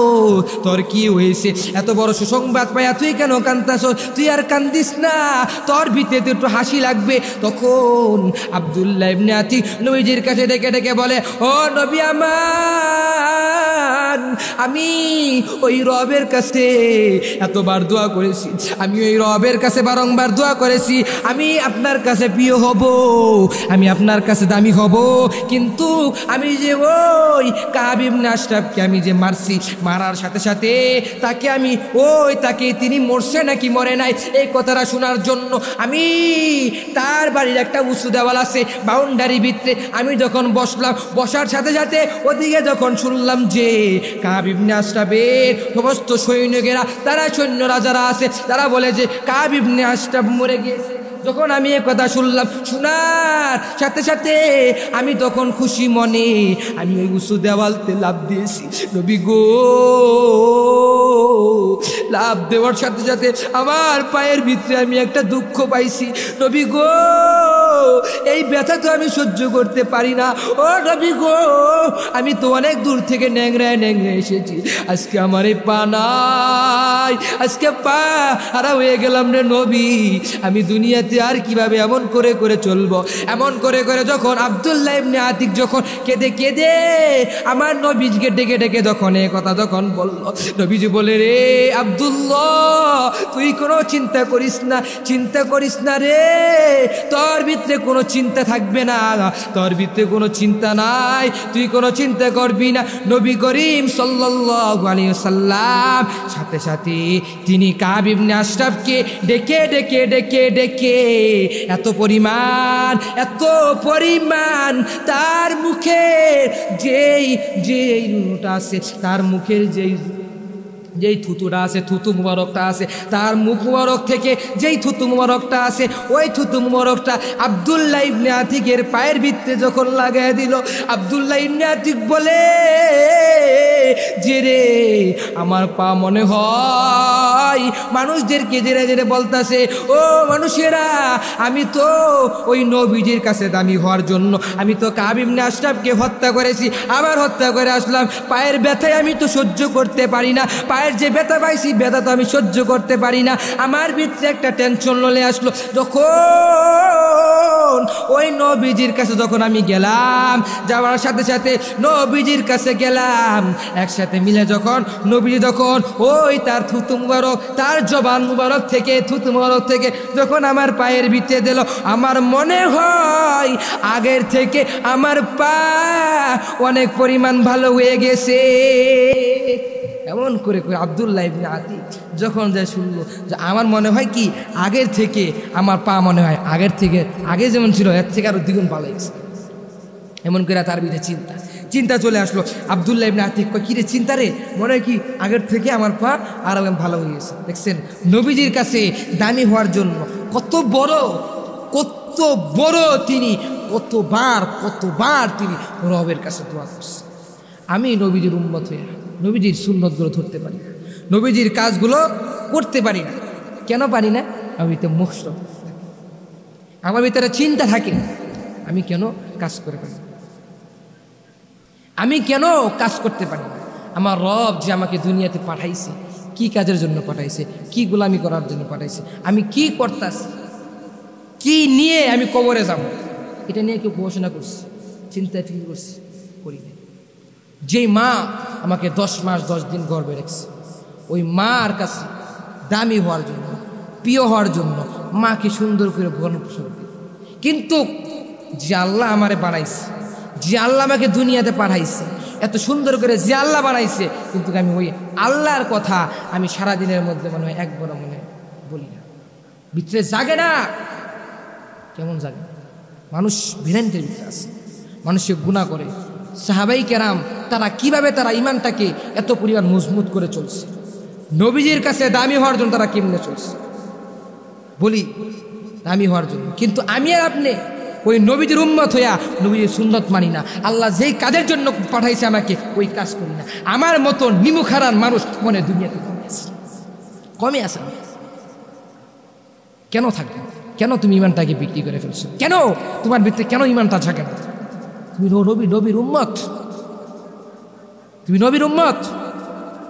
তোর কি হয়েছে এত বড় সুসংবাদ পাইয়া তুই কেন কান্দাস তুই আর কান্দিস না তোর ভিতরে একটু হাসি লাগবে তখন আব্দুল্লাহ ইবনে আতিক নবীজির কাছে ডেকে বলে ও নবী আমার আমি ওই রবের কাছে এতবার দোয়া করেছি আমি ওই রবের কাছে বারংবার দোয়া করেছি আমি আপনার কাছে প্রিয় হব আমি আপনার কাছে দামি হব কিন্তু আমি যে ওই কাব ইবনে আশরাফকে আমি যে মারছি মারার সাথে সাথে তাকে তিনি মরছে নাকি মরে নাই এই কথাটা শোনার জন্য আমি তার বাড়ির একটা উঁচু দেওয়াল আছে বাউন্ডারি ভিতরে আমি যখন বসার সাথে সাথে ওদিকে যখন শুনলাম যে কাব ইবনে আশরাফের সমস্ত সৈন্যরা যারা আছে তারা বলে যে কাব ইবনে আশরাফ মরে গিয়েছে যখন আমি এ কথা শুনলাম, শোনার সাথে সাথে আমি তখন খুশি মনে আমি ওই উঁচু দেওয়ালতে লাফ দিয়েছি। নবী গো, লাফ দেওয়ার সাথে সাথে আমার পায়ের ভিতরে আমি একটা দুঃখ পাইছি। নবী গো, এই ব্যথা তো আমি সহ্য করতে পারি না। ও নবী গো, আমি তো অনেক দূর থেকে ন্যাংরায় ন্যাংরায় এসেছি, আজকে আমার এই পা নাই, আজকে পা হারা হয়ে গেলাম রে নবী, আমি দুনিয়াতে আর কিভাবে এমন করে করে চলবো। এমন করে করে যখন আব্দুল্লাহ ইবনে আতিক যখন কেঁদে কেঁদে আমার নবীকে ডেকে ডেকে যখন এ কথা যখন বলল, নবীজি বলে, রে আব্দুল্লাহ, তুই কোনো চিন্তা করিস না, চিন্তা করিস না রে, তোর ভিতরে কোনো চিন্তা থাকবে না, তোর ভিতরে কোনো চিন্তা নাই, তুই কোনো চিন্তা করবি না। নবী করিম সাল্লাল্লাহু আলাইহি ওয়াসাল্লাম সাথে সাথে তিনি কাব ইবনে আশরাফকে ডেকে ডেকে ডেকে ডেকে এত পরিমাণ তার মুখের যেই নুটা আছে, তার মুখের যেই থুতুটা আছে, থুতু মুবারকটা আছে, তার মুখ মুবারক থেকে যেই থুতু মুবারকটা আছে, ওই থুতু মুবারকটা আব্দুল্লাহ ইবনে আতিকের পায়ের ভিতরে যখন লাগাই দিল, আব্দুল্লাহ ইবনে আতিক বলে, যে রে আমার পা মনে হয় মানুষদেরকে জেরে জেরে বলতাছে, ও মানুষেরা, আমি তো ওই নবীজির কাছে দামি হওয়ার জন্য আমি তো কাব ইবনে আশরাফকে হত্যা করেছি, আবার হত্যা করে আসলাম, পায়ের ব্যথায় আমি তো সহ্য করতে পারি না, পায়ের যে ব্যথা পাইছি ব্যথা তো আমি সহ্য করতে পারি না। আমার ভিতরে একটা টেনশন চলে আসলো, যখন ওই নবীজির কাছে যখন আমি গেলাম, যাওয়ার সাথে সাথে নবীজির কাছে গেলাম, একসাথে মিলে যখন নবীজি যখন ওই তার থুতু মুবারক, তার জবান মুবারক থেকে, থুতু মুবারক থেকে যখন আমার পায়ের ভিতরে দিল, আমার মনে হয় আগের থেকে আমার পা অনেক পরিমাণ ভালো হয়ে গেছে। এমন করে করে আব্দুল্লাহ ইবনে আতিক যখন যা শুনলো, যে আমার মনে হয় কি আগের থেকে আমার পা মনে হয় আগের থেকে, আগে যেমন ছিল এর থেকে আরো দ্বিগুণ ভালো হয়েছে। এমন করে তার ভিতরে চিন্তা চলে আসলো। আব্দুল্লাহ ইবনে আতিক কয়, কিরে চিন্তা রে, মনে হয় কি আগের থেকে আমার পা আরো ভালো হয়ে গেছে। দেখছেন নবীজির কাছে দামি হওয়ার জন্য কত বড় তিনি কতবার তিনি রবের কাছে দোয়া করছেন। আমি নবীজির উম্মত হয়ে নবীজির সুন্নতগুলো ধরতে পারি না, নবীজির কাজগুলো করতে পারি না। কেন পারি না? আমি তো মুখ, আমার ভিতরে চিন্তা থাকে, আমি কেন কাজ করে পারি, আমি কেন কাজ করতে পারি না। আমার রব যে আমাকে দুনিয়াতে পাঠাইছে, কি কাজের জন্য পাঠাইছে, কি গোলামি করার জন্য পাঠাইছে, আমি কি করতেছি, কি নিয়ে আমি কবরে যাব, এটা নিয়ে কেউ গবেষণা করছি, চিন্তা ঠিক করছি, করি না। যেই মা আমাকে 10 মাস 10 দিন গর্ভে রেখেছে, ওই মার কাছে দামি হওয়ার জন্য, প্রিয় হওয়ার জন্য মাকে সুন্দর করে ভরণ পোষণ করি। কিন্তু যে আল্লাহ আমারে বানাইছে, যে আল্লাহ আমাকে দুনিয়াতে পাঠাইছে, এত সুন্দর করে যে আল্লাহ বানাইছে, কিন্তু আমি ওই আল্লাহর কথা আমি সারাদিনের মধ্যে মনে হয় একবার মনে বলি না, ভিতরে জাগে না। কেমন জাগে? মানুষ ভিলেন্টের ভিতরে আছে, মানুষে গুনাহ করে। সাহাবাই কেরাম তারা কিভাবে তারা ইমানটাকে এত পরিমাণ মজবুত করে চলছে, নবীজির কাছে দামি হওয়ার জন্য তারা কেমনে চলছে বলি, দামি হওয়ার জন্য। কিন্তু আমি আর আপনি ওই নবীজির উম্মত হইয়া নবীজির সুন্নত মানি না, আল্লাহ যেই কাজের জন্য পাঠাইছে আমাকে ওই কাজ করি না। আমার মতো নিমুখারান মানুষ মনে দুনিয়াতে কমে আছে। কেন থাকবে? কেন তুমি ইমানটাকে বিক্রি করে ফেলছো? কেন তোমার ভিতরে কেন ইমানটা থাকে না? তুমি নবীর উম্মত, তুমি নবীর উম্মত,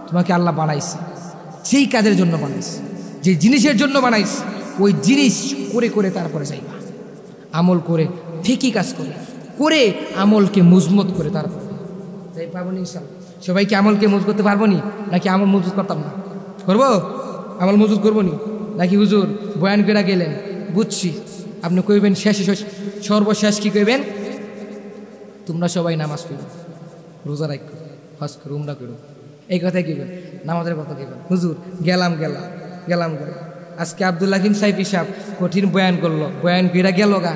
তোমাকে আল্লাহ বানাইছে সেই কাজের জন্য বানাইছে, যে জিনিসের জন্য বানাইছে ওই জিনিস করে করে তারপরে যাইবা, আমল করে, ঠিকই কাজ করে আমলকে মজবুত করে তারপরে যাই পারবো নি ইনশাআল্লাহ। সবাইকে আমলকে মজবুত করতে পারবো নি? নাকি আমল মজবুত করতাম না? করবো? আমল মজবুত করবো নি? নাকি হুজুর বয়ান করে গেলেন, বুঝছি, আপনি কইবেন শেষে সর্বশেষ কি কইবেন? তোমরা সবাই নামাজ পড়ো, রোজা রাখো, হজ করো, উমরা করো, এই কথাই কইবেন, নামাজের কথা কইবেন। হুজুর গেলাম, আজকে আব্দুল হাকিম সাহেব হিসাব কঠিন বয়ান করলো, বয়ান কইরা গেল গা,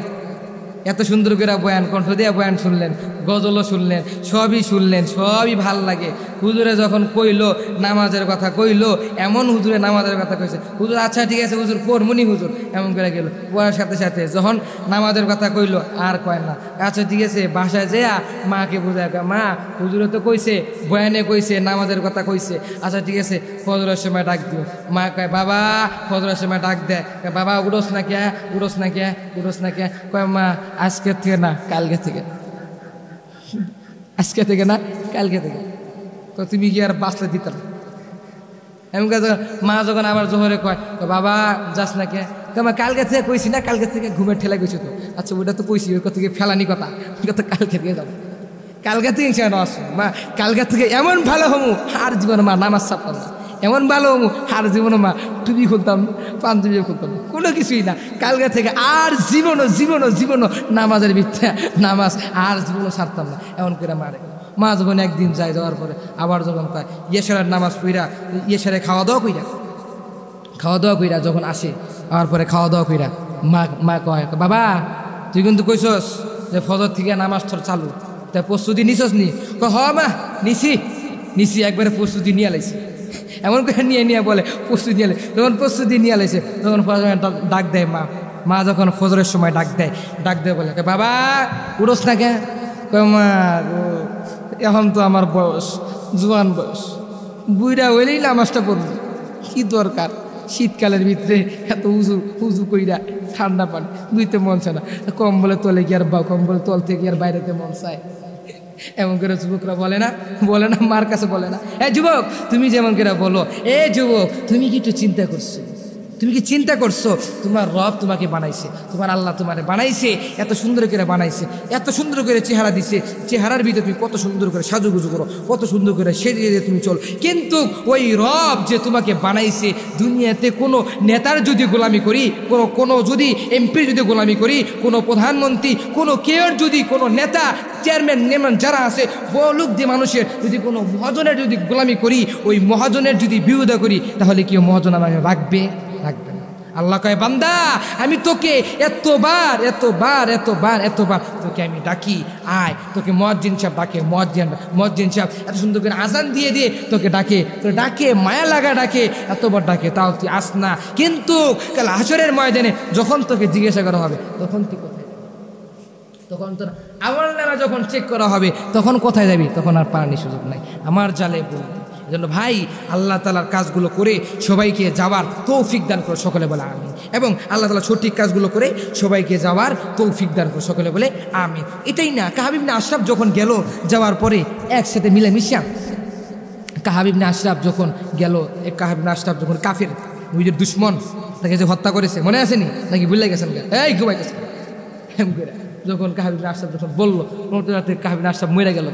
এত সুন্দর করে বয়ান, কণ্ঠ দিয়ে বয়ান শুনলেন, গজলও শুনলেন, সবই শুনলেন, সবই ভাল লাগে। হুজুরে যখন কইলো নামাজের কথা কইলো, এমন হুজুরে নামাজের কথা কইছে, হুজুর আচ্ছা ঠিক আছে হুজুর পড়মুনি হুজুর, এমন করে গেল। পড়ার সাথে সাথে যখন নামাজের কথা কইলো আর কয় না, আচ্ছা ঠিক আছে বাসায় যেয়া মাকে বোঝায়, মা হুজুরে তো কইছে, বয়ানে কইছে, নামাজের কথা কইছে, আচ্ছা ঠিক আছে ফজরের সময় ডাক দিও। মা কয় বাবা ফজরের সময় ডাক দেয়, বাবা উড়োস না কে, উড়োস না কে, উড়োস না কে, কয় মা আজকের থেকে না কালকে থেকে, আজকে থেকে না কালকে থেকে। তো তুমি কি আর বাঁচলে দিতাম? এমন মা যখন আবার জোহরে কয় বাবা যাস না কে, মা কালকে থেকে কইছি না, কালকে থেকে ঘুমের ঠেলা গেছি তো। আচ্ছা ওইটা তো কইছি, ওই কথা ফেলানি কথা, তো কালকে থেকে যাবো, কালকে থেকে ইনশাআল্লাহ আসো মা, কালকে থেকে এমন ভালো হমু আর জীবনে মা নামাজ ছাড়তাম না, এমন ভালো হমু আর জীবনে মা টুপি খুলতাম, পাঞ্জাবিও খুলতাম, কোনো কিছুই না। কালকে থেকে আর জীবনও জীবনও জীবনও নামাজের মিথ্যা, নামাজ আর জীবনও ছাড়তাম না, এমন করে মারে। মা যখন একদিন যায়, যাওয়ার পরে আবার যখন কয় ইয়েশারের নামাজ পইরা, ইয়েশারে খাওয়া দাওয়া কইরা যখন আসে, আবার পরে খাওয়া দাওয়া কইরা মা কয় বাবা তুই কিন্তু কইছস যে ফজর থেকে নামাজ তোর চালু, তাই প্রস্তুতি নিছস নি? হ মা নিছি একবারে প্রস্তুতি নিয়ে আলাইছি, এমন করে নিয়ে বলে প্রস্তুতি নিয়ে, যখন প্রস্তুতি নিয়ে আলাইছে তখন ডাক দেয় মা যখন ফজরের সময় ডাক দেয় বলে বাবা উড়োস না কে, মা এখন তো আমার বয়স, জোয়ান বয়স, বুড়া হইলেই নামাজটা পড়বো, কি দরকার শীতকালের ভিতরে এত উজু কইরা ঠান্ডা পানি বুঝতে মন চায় না, কম্বলে তলে কি আর কম্বলে তল থেকে আর বাইরেতে মন চায়। এমন করে যুবকরা বলে না মার কাছে বলে না, যুবক তুমি যেমন করে বলো, যুবক তুমি কি একটু চিন্তা করছো, তুমি কি চিন্তা করছো তোমার রব তোমাকে বানাইছে, তোমার আল্লাহ তোমারে বানাইছে, এত সুন্দর করে বানাইছে, এত সুন্দর করে চেহারা দিছে, চেহারার ভিতরে তুমি কত সুন্দর করে সাজুগুজু করো, কত সুন্দর করে সেজে তুমি চলো, কিন্তু ওই রব যে তোমাকে বানাইছে, দুনিয়াতে কোনো নেতার যদি গোলামি করি, কোনো যদি এমপির যদি গোলামি করি, কোনো প্রধানমন্ত্রী, কোনো কেয়ার যদি কোনো নেতা চেয়ারম্যান যারা আছে বলুক যে মানুষের যদি কোনো মহাজনের যদি গোলামি করি, ওই মহাজনের যদি বিরোধিতা করি, তাহলে কি মহাজন আমাকে রাখবে? রাখবে না। আল্লাহ কয় বান্দা আমি তোকে এতবার তোকে আমি ডাকি, আয়, তোকে মুয়াজ্জিন সাহেব ডাকে, মুয়াজ্জিন সাহেব এত সুন্দর করে আজান দিয়ে তোকে ডাকে মায়া লাগা ডাকে, এতবার ডাকে, তাও তুই আস না। কিন্তু কাল হাসরের ময়দানে যখন তোকে জিজ্ঞাসা করা হবে, তখন তুই কোথায়? তখন তোর আমল নামা যখন চেক করা হবে, তখন কোথায় যাবি? তখন আর পারানি সুযোগ নাই, আমার জালে বলতে। এজন্য ভাই আল্লাহ তাআলার কাজগুলো করে সবাইকে যাওয়ার তৌফিক দান করে, সকলে বলে আমিন। এবং আল্লাহ তাআলা সঠিক কাজগুলো করে সবাইকে যাওয়ার তৌফিক দান করে, সকলে বলে আমিন। এটাই না, কাব ইবনে আশরাফ যখন গেল, যাওয়ার পরে একসাথে মিলেমিশা কাব ইবনে আশরাফ যখন গেল, কাব ইবনে আশরাফ যখন কাফের নিজের দুশ্মন তাকে যে হত্যা করেছে, মনে আসেনি নাকি? ভুলে গেছেন? ঘুমাই গেছেন। যখন কাব ইবনে আশরাফ যখন বললো, কাব ইবনে আশরাফ মরে গেল।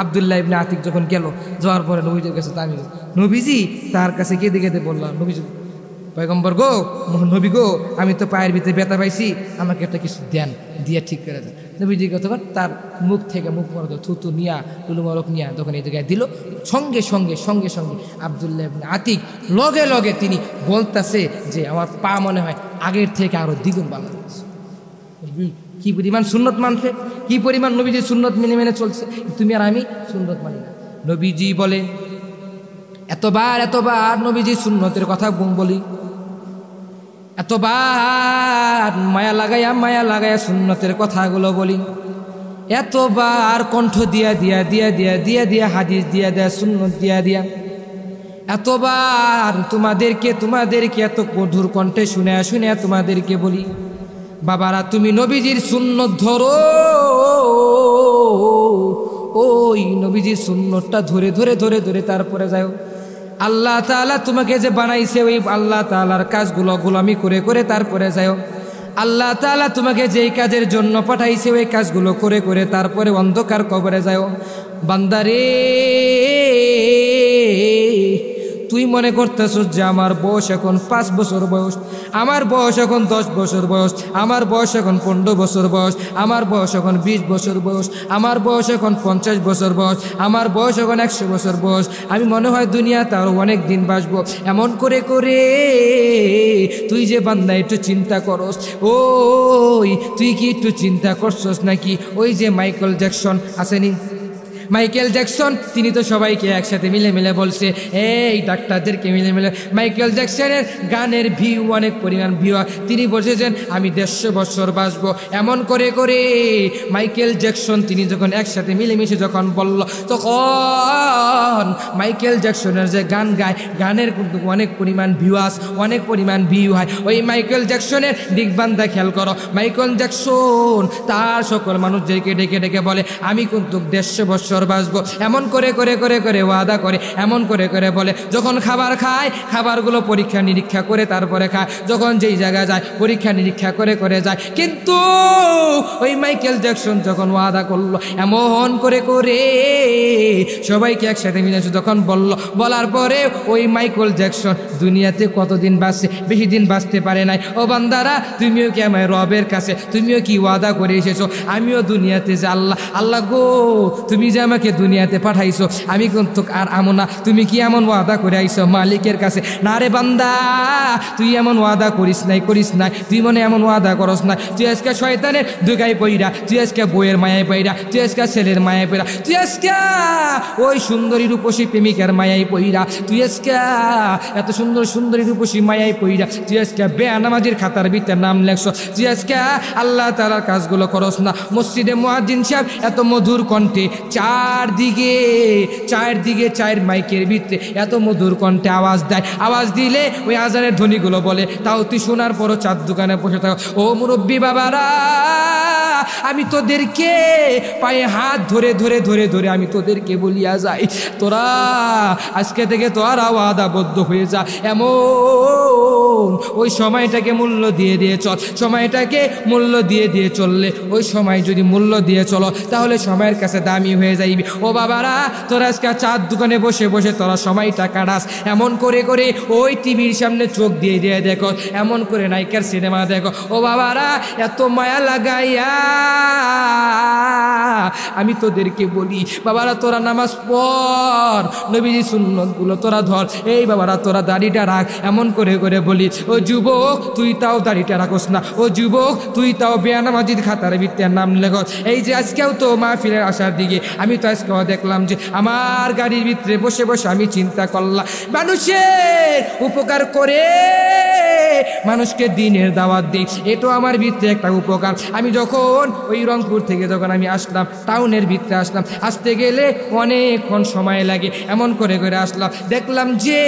আব্দুল্লাহ ইবনে আতিক যখন গেল, যাওয়ার পরে নবীজির কাছে তামিল, নবীজি তার কাছে কেঁদে বললাম, নবীজি পয়গম্বর গো, নবী গো, আমি তো পায়ের ভিতরে ব্যথা পাইছি, আমাকে একটা কিছু দেন, দিয়ে ঠিক করে দেন। নবীজি তখন তার মুখ থেকে মুখ মরক থুতু নিয়া, টুলুমরক নিয়া তখন এই জায়গায় দিল। সঙ্গে সঙ্গে আব্দুল্লাহ ইবনে আতিক লগে তিনি বলতেছে যে আমার পা মনে হয় আগের থেকে আরো দ্বিগুণ ভালো হয়েছে। কি পরিমাণ সুন্নত মানছে, কি পরিমাণ নবীজির সুন্নত মেনে চলছে। তুমি আর আমি সুন্নত মানি না। নবীজি বলে এতবার নবীজির সুন্নতের কথা বলি, এতবার মায়া লাগাইয়া সুন্নতের কথাগুলো বলি, এতবার কণ্ঠ দিয়া হাদিস দিয়া সুন্নত দিয়া, এতবার তোমাদেরকে এত মধুর কণ্ঠে শুনে তোমাদেরকে বলি, বাবারা তুমি নবীজির সুন্নত ধরো, ওই নবীজির সুন্নতটা ধরে তারপরে যাও। আল্লাহ তাআলা তোমাকে যে বানাইছে, ওই আল্লাহ তাআলার কাজগুলো গোলামি করে তারপরে যাও। আল্লাহ তাআলা তোমাকে যেই কাজের জন্য পাঠাইছে, ওই কাজগুলো করে তারপরে অন্ধকার কবরে যাও। বান্দারে তুই মনে করতেছস যে আমার বয়স এখন 5 বছর বয়স, আমার বয়স এখন 10 বছর বয়স, আমার বয়স এখন 15 বছর বয়স, আমার বয়স এখন 20 বছর বয়স, আমার বয়স এখন 50 বছর বয়স, আমার বয়স এখন 100 বছর বয়স, আমি মনে হয় দুনিয়াতে আরো অনেক দিন বাঁচবো। এমন করে করে তুই যে বান্দা একটু চিন্তা করস, ওই তুই কি একটু চিন্তা করছস নাকি ওই যে মাইকেল জ্যাকসন আসেনি, মাইকেল জ্যাকসন তিনি তো সবাইকে একসাথে মিলে মিলে বলছে, এই ডাক্তারদেরকে মিলে মিলে মাইকেল জ্যাকসনের গানের ভিউ অনেক পরিমাণ ভিউ, তিনি বলছেন আমি 150 বছর বাঁচবো। এমন করে করে মাইকেল জ্যাকসন তিনি যখন একসাথে মিলেমিশে যখন বলল, তখন মাইকেল জ্যাকসনের যে গান গায়, গানের কিন্তু অনেক পরিমাণ ভিউয়ার্স, অনেক পরিমাণ ভিউ হয়। ওই মাইকেল জ্যাকসনের দিকবান্দা খেয়াল করো, মাইকেল জ্যাকসন তার সকল মানুষদেরকে ডেকে ডেকে বলে আমি কিন্তু 150 বছর বাঁচবো। এমন করে করে করে করে ওয়াদা করে, এমন করে করে বলে, যখন খাবার খায় খাবারগুলো পরীক্ষা নিরীক্ষা করে তারপরে খায়, যখন যেই জায়গায় যায় পরীক্ষা নিরীক্ষা করে করে যায়। কিন্তু ওই মাইকেল জ্যাকসন যখন ওয়াদা করলো, এমন করে করে সবাইকে একসাথে মিলে যখন বলল, বলার পরে ওই মাইকেল জ্যাকসন দুনিয়াতে কতদিন বাঁচছে? বেশি দিন বাঁচতে পারে নাই। ও বান্দারা, তুমিও কি আমার রবের কাছে তুমিও কি ওয়াদা করে এসেছো? আমিও দুনিয়াতে যে আল্লাহ, আল্লাহ গো তুমি যে আমাকে দুনিয়াতে পাঠাইছো, আমি কিন্তু আর আমো না। তুমি কি এমন ওয়াদা করে আইছো মালিকের কাছে? না রে বান্দা, তুই এমন ওয়াদা করিস নাই, করিস নাই, তুই মনে এমন ওয়াদা করস না। তুই আজকে শয়তানের দুগায় পইরা, তুই আজকে বইয়ের মায়ায় পইরা, তুই আজকে ছেলের মায়ায় পইরা, তুই আজকে ওই সুন্দরী রূপসী প্রেমিকার মায়ায় পইরা, তুই আজকে এত সুন্দর সুন্দরী রূপসী মায়ায় পইরা, তুই আজকে বেনামাজির খাতার ভিতরে নাম লেখছ, তুই আজকে আল্লাহ তাআলার কাজগুলো করস না। মসজিদে মুয়াজ্জিন সাহেব এত মধুর কণ্ঠে চারদিকে চার মাইকের ভিতরে এত মধুর কণ্ঠে আওয়াজ দেয়, আওয়াজ দিলে ওই আজানের ধ্বনিগুলো বলে, তাও তুই শোনার পরও চার দোকানে বসে থাকো। ও মুরব্বী বাবারা, আমি তোদেরকে পায়ে হাত ধরে ধরে ধরে ধরে আমি তোদেরকে বলিয়া যাই, তোরা আজকে থেকে তোরা ওয়াদাবদ্ধ হয়ে যা। এমন ওই সময়টাকে মূল্য দিয়ে দিয়ে চল, সময়টাকে মূল্য দিয়ে দিয়ে চললে, ওই সময় যদি মূল্য দিয়ে চলো তাহলে সময়ের কাছে দামি হয়ে যাইবি। ও বাবারা, তোরা আজকে চার দোকানে বসে বসে তোরা সময়টা কাটাস, এমন করে করে ওই টিভির সামনে চোখ দিয়ে দিয়ে দেখো, এমন করে নায়িকার সিনেমা দেখো। ও বাবারা, এত মায়া লাগাইয়া আমি তোদেরকে বলি, বাবারা তোরা নামাজ পড়, নবীজি সুন্নতগুলো তোরা ধর, এই বাবারা তোরা দাড়িটা রাখ। এমন করে করে বলি, ও যুবক তুই তাও দাড়িটা রাখোস না, ও যুবক তুই তাও বেনামাজির খাতার ভিতরে নাম লেখ। এই যে আজকেও তো মাহফিলের আসার দিকে আমি তো আজকেও দেখলাম যে আমার গাড়ির ভিতরে বসে বসে আমি চিন্তা করলাম, মানুষের উপকার করে মানুষকে দিনের দাওয়াত দিই, এটাও আমার ভিতরে একটা উপকার। আমি যখন ওই রংপুর থেকে যখন আমি আসলাম, টাউনের ভিতরে আসলাম, আসতে গেলে অনেকক্ষণ সময় লাগে। এমন করে করে আসলাম, দেখলাম যে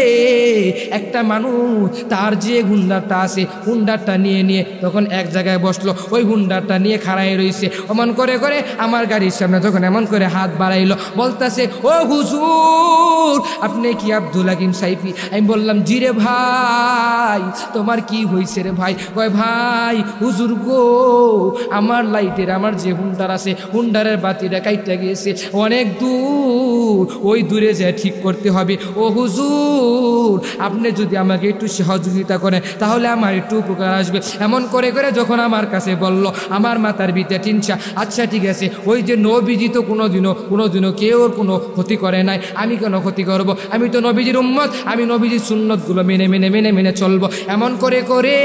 একটা মানুষ তার যে হুন্ডারটা আছে, হুন্ডারটা নিয়ে নিয়ে তখন এক জায়গায় বসলো, ওই হুন্ডারটা নিয়ে খাড়াই রয়েছে। এমন করে করে আমার গাড়ির সামনে যখন এমন করে হাত বাড়াইলো, বলতেছে, ও হুজুর আপনি কি আব্দুল হাকিম সাইফি? আমি বললাম, জি রে ভাই। তোমার কি হয়েছে রে ভাই? কয় ভাই হুজুর গো, আমার লাইটের আমার যে হুন্ডার আছে, হুন্ডারের বাতিটা কাইটা গিয়েছে অনেক দূর, ওই দূরে যে ঠিক করতে হবে। ও হুজুর আপনি যদি আমাকে একটু সহযোগিতা করেন তাহলে আমার একটু উপকার আসবে। এমন করে করে যখন আমার কাছে বলল, আমার মাথার ভিতরে টিনসা, আচ্ছা ঠিক আছে, ওই যে নবীজি তো কোনোদিনও কেউ কোনো ক্ষতি করে নাই, আমি কেন ক্ষতি করব? আমি তো নবীজির উম্মত, আমি নবীজির সুন্নতগুলো মেনে মেনে মেনে মেনে চলবো। এমন করে করে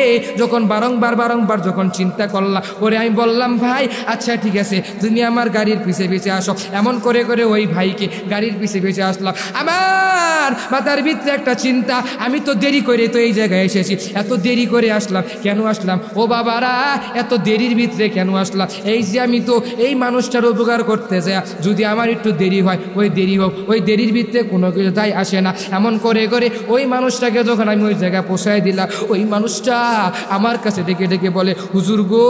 যখন বারংবার যখন চিন্তা করলাম, করে আমি বললাম, ভাই আচ্ছা ঠিক আছে তুমি আমার গাড়ির পিছে পিছে আসো। এমন করে করে ওই ভাইকে গাড়ির পিছে পিছে আসলাম। আমার মাথার ভিতরে একটা চিন্তা, আমি তো দেরি করে তো এই জায়গায় এসেছি, এত দেরি করে আসলাম, কেন আসলাম? ও বাবারা, এত দেরির ভিতরে কেন আসলাম? এই যে আমি তো এই মানুষটার উপকার করতে যাই, যদি আমার একটু দেরি হয়, ওই দেরি হোক, ওই দেরির ভিতরে কোনো কিছু তাই আসে না। এমন করে করে ওই মানুষটাকে যখন আমি ওই জায়গায় পৌঁছায় দিলাম, ওই মানুষটা আমার কাছে ডেকে ডেকে বলে, হুজুর গো,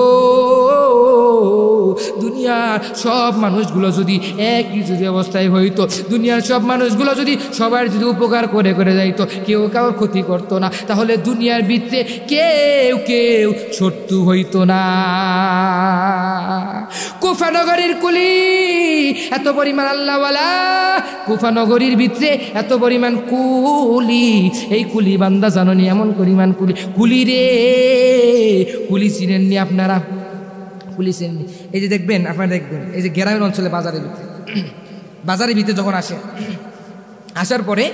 দুনিয়ার সব মানুষগুলো যদি একই যদি অবস্থায় হইতো, দুনিয়ার সব মানুষগুলো যদি সবার যদি উপকার করে করে যাইতো, কেউ কারোর ক্ষতি করতো না, তাহলে দুনিয়ার ভিতরে কেউ কেউ শত্রু হইতো না। কুফা নগরীর কুলি এত পরিমাণ আল্লাহওয়ালা, কুফা নগরীর ভিতরে এত পরিমাণ কুলি, এই কুলি বান্দা জাননি এমন পরিমাণ কুলি, কুলি রে কুলি চিনেননি আপনারা? কুলি চিনেননি? এই যে দেখবেন, আপনারা দেখবেন এই যে গ্রামের অঞ্চলে বাজারের ভিতরে, বাজারের ভিতরে যখন আসে, আসার পরে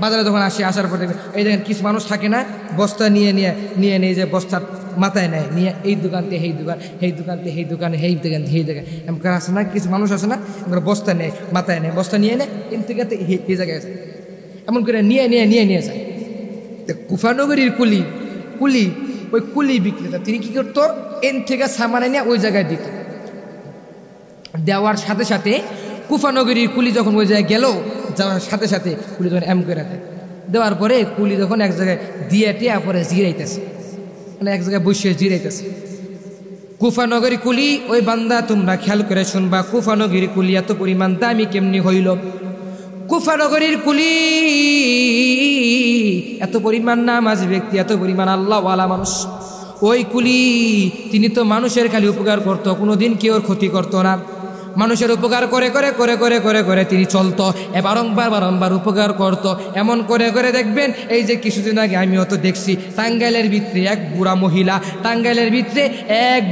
বাজারে যখন আসে, আসার পরে এই দেখেন কিছু মানুষ থাকে না, বস্তা নিয়ে নিয়ে নিয়ে নিয়ে যে বস্তার মাথায় নেয়, নিয়ে এই দোকান থেকে এই দোকান, এই দোকান থেকে এই দোকানে, এই দোকান থেকে এই দোকান, এমন আসে না কিছু মানুষ আছে না, বস্তা নেয়, মাথায় নেয়, বস্তা নিয়ে নেয়, এম থেকে এই জায়গায় আছে, এমন করে নিয়ে নিয়ে নিয়ে নিয়ে যায়। কুফানগরীর কুলি, কুলি ওই কুলি বিক্রেতা তিনি কি করতো, এন থেকে সামানে নিয়ে ওই জায়গায় দিত। দেওয়ার সাথে সাথে কুফানগরীর কুলি যখন ওই জায়গায় গেল, যাওয়ার সাথে সাথে কুলি যখন এম করে দেয়, দেওয়ার পরে কুলি যখন এক জায়গায় দিয়ে টিয়া পরে জিরাইতেছে, মানে এক জায়গায় বসে জিরাইতেছে। কুফানগরী কুলি, ওই বান্দা তোমরা খেয়াল করে শুনবা, কুফানগরী কুলি এত পরিমাণ দামি কেমনি হইল? কুফানগরীর কুলি এত পরিমাণ নামাজ ব্যক্তি, এত পরিমাণ আল্লাহওয়ালা মানুষ। ওই কুলি তিনি তো মানুষের খালি উপকার করতো, কোনোদিন কেউ ক্ষতি করতো না। মানুষের উপকার করে করে করে করে করে করে তিনি চলতো, বারংবার বারংবার উপকার করত। এমন করে করে দেখবেন, এই যে কিছুদিন আগে আমিও তো দেখছি, টাঙ্গাইলের ভিতরে এক বুড়া মহিলা, টাঙ্গাইলের ভিতরে এক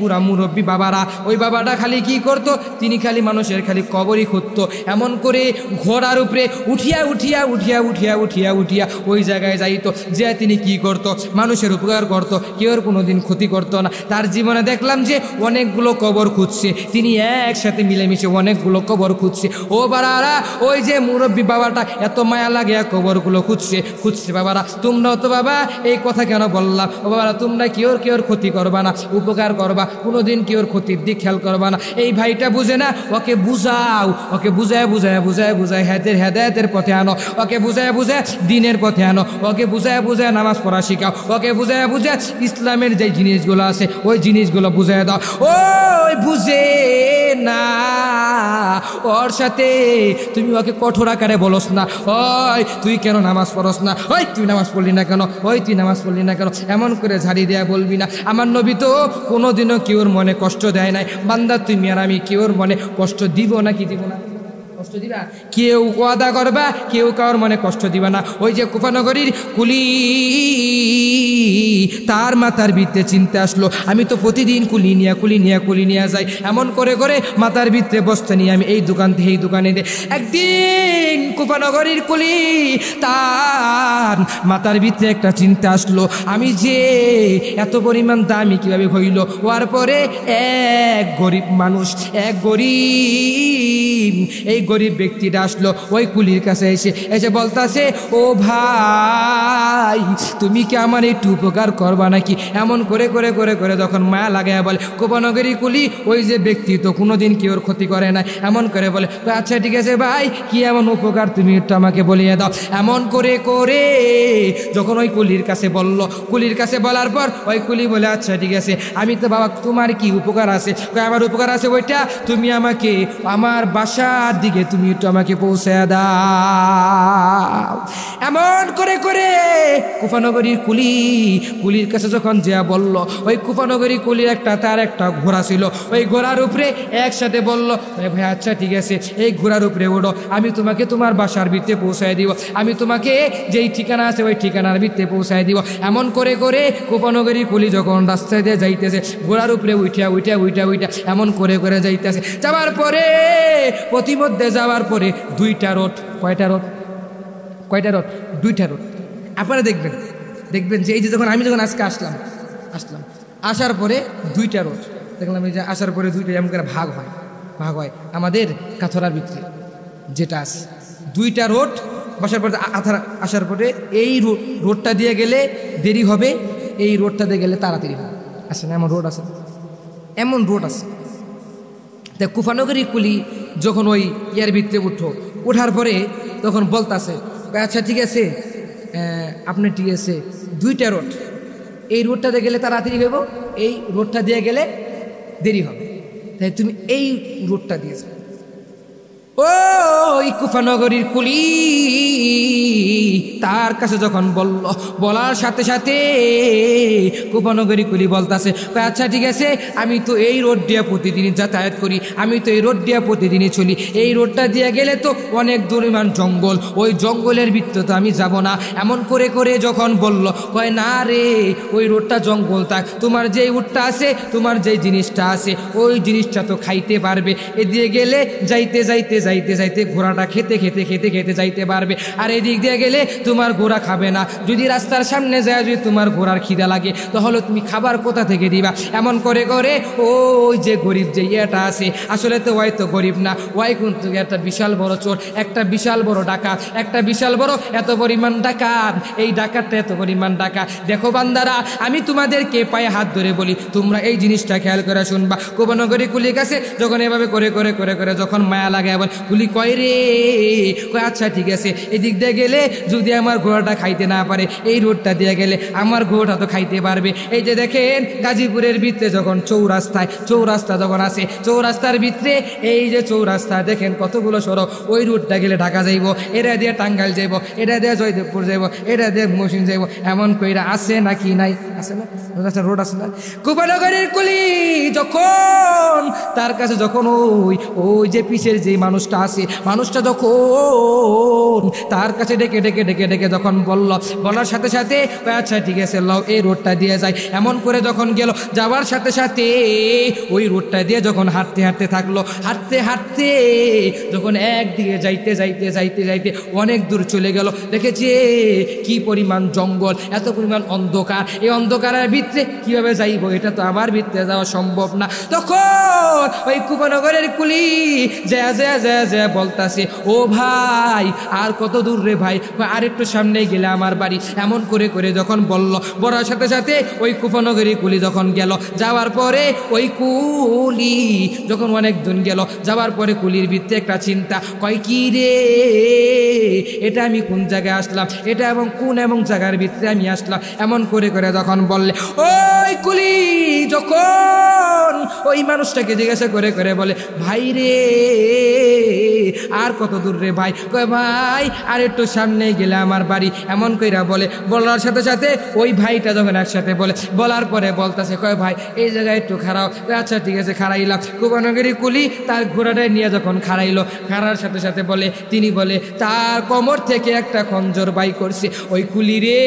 বুড়া মুরব্বী বাবারা, ওই বাবাটা খালি কি করত, তিনি খালি মানুষের খালি কবরই খুঁজত। এমন করে ঘোড়ার উপরে উঠিয়া উঠিয়া উঠিয়া উঠিয়া উঠিয়া উঠিয়া ওই জায়গায় যাইতো, যে তিনি কি করত, মানুষের উপকার করত, কেউ কোনোদিন ক্ষতি করত না। তার জীবনে দেখলাম যে অনেকগুলো কবর খুঁজছে, তিনি একসাথে মিলেমিশে অনেকগুলো কবর খুঁজছে। ও বাবারা, ওই যে মুরব্বী বাবাটা এত মায়া লাগে কবরগুলো খুঁজছে বাবারা, তোমরাও তো বাবা এই কথা কেন বললাম? ও বাবারা, তোমরা কেউর ক্ষতি করবা না, উপকার করবা, কোনোদিন কেউর ক্ষতির দিক খেয়াল করবা না। এই ভাইটা বুঝে না, ওকে বুঝাও, ওকে বুঝায় বুঝায় বুঝায় বুঝায় হেদায়েতের পথে আনো, ওকে বুঝায় বুঝায় দিনের পথে আনো, ওকে বুঝায় বুঝায় নামাজ পড়া শিখাও, ওকে বুঝায় বুঝায় ইসলামের যে জিনিসগুলো আছে ওই জিনিসগুলো বুঝায় দাও। ওই বুঝে না, ওর সাথে তুমি ওকে কঠোর আকারে বলস না, ওই তুই কেন নামাজ পড়স না, ওই তুই নামাজ পড়লি না কেন, ওই তুই নামাজ পড়লি না কেন, এমন করে ঝাড়ি দেয়া বলবি না। আমার নবী তো কোনোদিনও কেউর মনে কষ্ট দেয় নাই। বান্দা তুমি আর আমি কেউর মনে কষ্ট দিব না, কি দিব না? কষ্ট দিবা? কেউ ওয়াদা করবা, কেউ কারোর মনে কষ্ট দিবা না। ওই যে কুফানগরীর কুলি, তার মাথার ভিতরে চিন্তা আসলো, আমি তো প্রতিদিন কুলি নিয়ে যাই, এমন করে করে মাথার ভিতরে বস্তা নিয়ে আমি এই দোকান থেকে এই দোকানে দে। একদিন কুফানগরীর কুলি, তার মাথার ভিতরে একটা চিন্তা আসলো, আমি যে এত পরিমাণ দামি কিভাবে হইল? হওয়ার পরে এক গরিব মানুষ, এই গরিব ব্যক্তিটা আসলো ওই কুলির কাছে, এসে বলতাছে, ও ভাই তুমি কি আমার একটু উপকার করবা নাকি? এমন করে করে করে করে যখন মায়া লাগায় বলে, কুফানগরী কুলি ওই যে ব্যক্তি তো কোনোদিন কেউর ক্ষতি করে না, এমন করে বলে, আচ্ছা ঠিক আছে ভাই, কি এমন উপকার তুমি একটু আমাকে বলিয়ে দাও। এমন করে করে যখন ওই কুলির কাছে বলল, কুলির কাছে বলার পর ওই কুলি বলে, আচ্ছা ঠিক আছে, আমি তো বাবা তোমার কি উপকার আছে? আমার উপকার আছে ওইটা, তুমি আমাকে আমার বাসার দিকে তুমি একটু আমাকে পৌঁছে দাও। এমন করে করে কুফানগরীর কুলির কাছে যখন যা বলল, ওই কুফানগরী কুলির তার একটা ঘোড়া ছিল, ওই ঘোড়ার উপরে একসাথে বলল, ভাই আচ্ছা ঠিক আছে, এই ঘোড়ার উপরে ওঠো, আমি তোমাকে তোমার বাসার ভিতরে পৌঁছায় দিব, আমি তোমাকে যেই ঠিকানা আছে ওই ঠিকানার ভিতরে পৌঁছায় দিব। এমন করে করে কুফানগরী কুলি যখন রাস্তায় দিয়ে যাইতেছে, ঘোড়ার উপরে উঠিয়া উঠিয়া উঠিয়া উঠিয়া এমন করে করে যাইতেছে। যাওয়ার পরে প্রতিমধ্যে যাওয়ার পরে দুইটা রোড, কয়টা রোড? দুইটা রোড। আপনারা দেখবেন যে এই যে যখন আমি আজকে আসলাম, আসার পরে দুইটা রোড দেখলাম, এই যে আসার পরে দুইটা এমন করে ভাগ হয় আমাদের কাথরার ভিতরে যেটা আছে, দুইটা রোড বসার পরে আসার পরে এই রোডটা দিয়ে গেলে দেরি হবে, এই রোডটা দিয়ে গেলে তাড়াতাড়ি হবে। আছে না এমন রোড আছে। তা কুফানগরী কুলি যখন ওই ইয়ার ভিতরে ওঠার পরে তখন বলতাছে, আচ্ছা ঠিক আছে, আপনি ঠিক আছে, দুইটা রোড, এই রোডটা দিয়ে গেলে তাড়াতাড়ি হইব, এই রোডটা দিয়ে গেলে দেরি হবে, তাই তুমি এই রোডটা দিয়েছো। ওই কুফানগরীর কুলি তার কাছে যখন বলার সাথে সাথে কুফানগরী কুলি বলতাছে, আচ্ছা ঠিক আছে, আমি তো এই রোড দিয়ে প্রতিদিনই যাতায়াত করি, আমি তো এই রোড দিয়ে প্রতিদিনই চলি, এই রোডটা দিয়ে গেলে তো অনেক দূরমান জঙ্গল, ওই জঙ্গলের ভিতরে তো আমি যাব না। এমন করে করে যখন বলল, কয় না রে, ওই রোডটা জঙ্গল থাক, তোমার যেই উটটা আছে, তোমার যেই জিনিসটা আছে, ওই জিনিসটা তো খাইতে পারবে, এদিকে গেলে যাইতে যাইতে যাইতে যাইতে ঘোড়াটা খেতে খেতে খেতে খেতে যাইতে পারবে, আর এদিক দিয়ে গেলে তোমার ঘোড়া খাবে না। যদি রাস্তার সামনে যায় যদি তোমার ঘোড়ার খিদা লাগে, তাহলে তুমি খাবার কোথা থেকে দিবা? এমন করে করে ওই যে গরিব যে ইয়েটা আছে, আসলে তো ওই তো গরিব না, ওই কিন্তু একটা বিশাল বড় চোর, একটা বিশাল বড় ডাকাত, একটা বিশাল বড় এত পরিমাণ ডাকাত, এই ডাকাতটা এত পরিমাণ ডাকাত। দেখো বান্দারা, আমি তোমাদেরকে পায়ে হাত ধরে বলি, তোমরা এই জিনিসটা খেয়াল করে শুনবা। কুফানগরী কুলির কাছে যখন এভাবে করে করে করে করে যখন মায়া লাগে, আবার কুলি কয় রে, কয় আচ্ছা ঠিক আছে, এদিক দিয়ে গেলে যদি আমার ঘোড়াটা খাইতে না পারে, এই রোডটা দিয়ে গেলে আমার ঘোড়াটা তো খাইতে পারবে। এই যে দেখেন গাজীপুরের ভিতরে যখন চৌরাস্তা যখন আছে, চৌরাস্তার ভিতরে এই যে চৌরাস্তা দেখেন কতগুলো সড়ক, ওই রোডটা গেলে ঢাকা যাইব, এটা দিয়ে টাঙ্গাইল যাইব, এটা দিয়ে জয়দেবপুর যাইব, এটা দিয়ে মহসিন যাইব, এমন কইরা আছে নাকি নাই? আছে না? রোড আছে না? কুফানগরীর কুলি যখন তার কাছে যখন ওই যে পিছের যে মানুষটা আছে, মানুষটা যখন তার কাছে ডেকে ডেকে ডেকে ডেকে যখন বলার সাথে সাথে আচ্ছা ঠিক আছে লও এই রোডটা দিয়ে যায়। এমন করে যখন গেল, যাওয়ার সাথে সাথে ওই রোডটা দিয়ে যখন হাঁটতে হাঁটতে থাকলো, হাঁটতে হাঁটতে যখন একদিকে যাইতে যাইতে যাইতে যাইতে অনেক দূর চলে গেল, দেখেছে কি পরিমাণ জঙ্গল, এত পরিমাণ অন্ধকার, এই অন্ধকারের ভিতরে কিভাবে যাইব, এটা তো আমার ভিতরে যাওয়া সম্ভব না। তখন ওই কুফানগরের কুলি যা বলতাছে, ও ভাই আর কত দূর রে ভাই, আর একটু সামনে গেলে আমার বাড়ি। এমন করে করে যখন বলার সাথে সাথে ওই কুফানগরী কুলি যখন গেল, যাওয়ার পরে ওই কুলি যখন অনেক দূর গেল, যাওয়ার পরে কুলির ভিতরে একটা চিন্তা, কয় কি রে, এটা আমি কোন জায়গায় আসলাম, এটা এবং জায়গার ভিতরে আমি আসলাম। এমন করে করে যখন বললে, ওই কুলি যখন ওই মানুষটাকে জিজ্ঞাসা করে করে বলে, ভাই রে আর কত দূর রে ভাই, কয় ভাই আর একটু সামনে গেলে আমার বাড়ি। এমন কইরা বলার সাথে সাথে ওই ভাইটা যখন একসাথে বলার পরে বলতেছে, কয় ভাই এই জায়গায় একটু খাড়াও। আচ্ছা ঠিক আছে, খাড়াইলাম। কুফানগরী কুলি তার ঘোড়াটায় নিয়ে যখন খাড়াইলো, খাড়ার সাথে সাথে তিনি বলে তার কোমর থেকে একটা খঞ্জর বাই করছে, ওই কুলি রে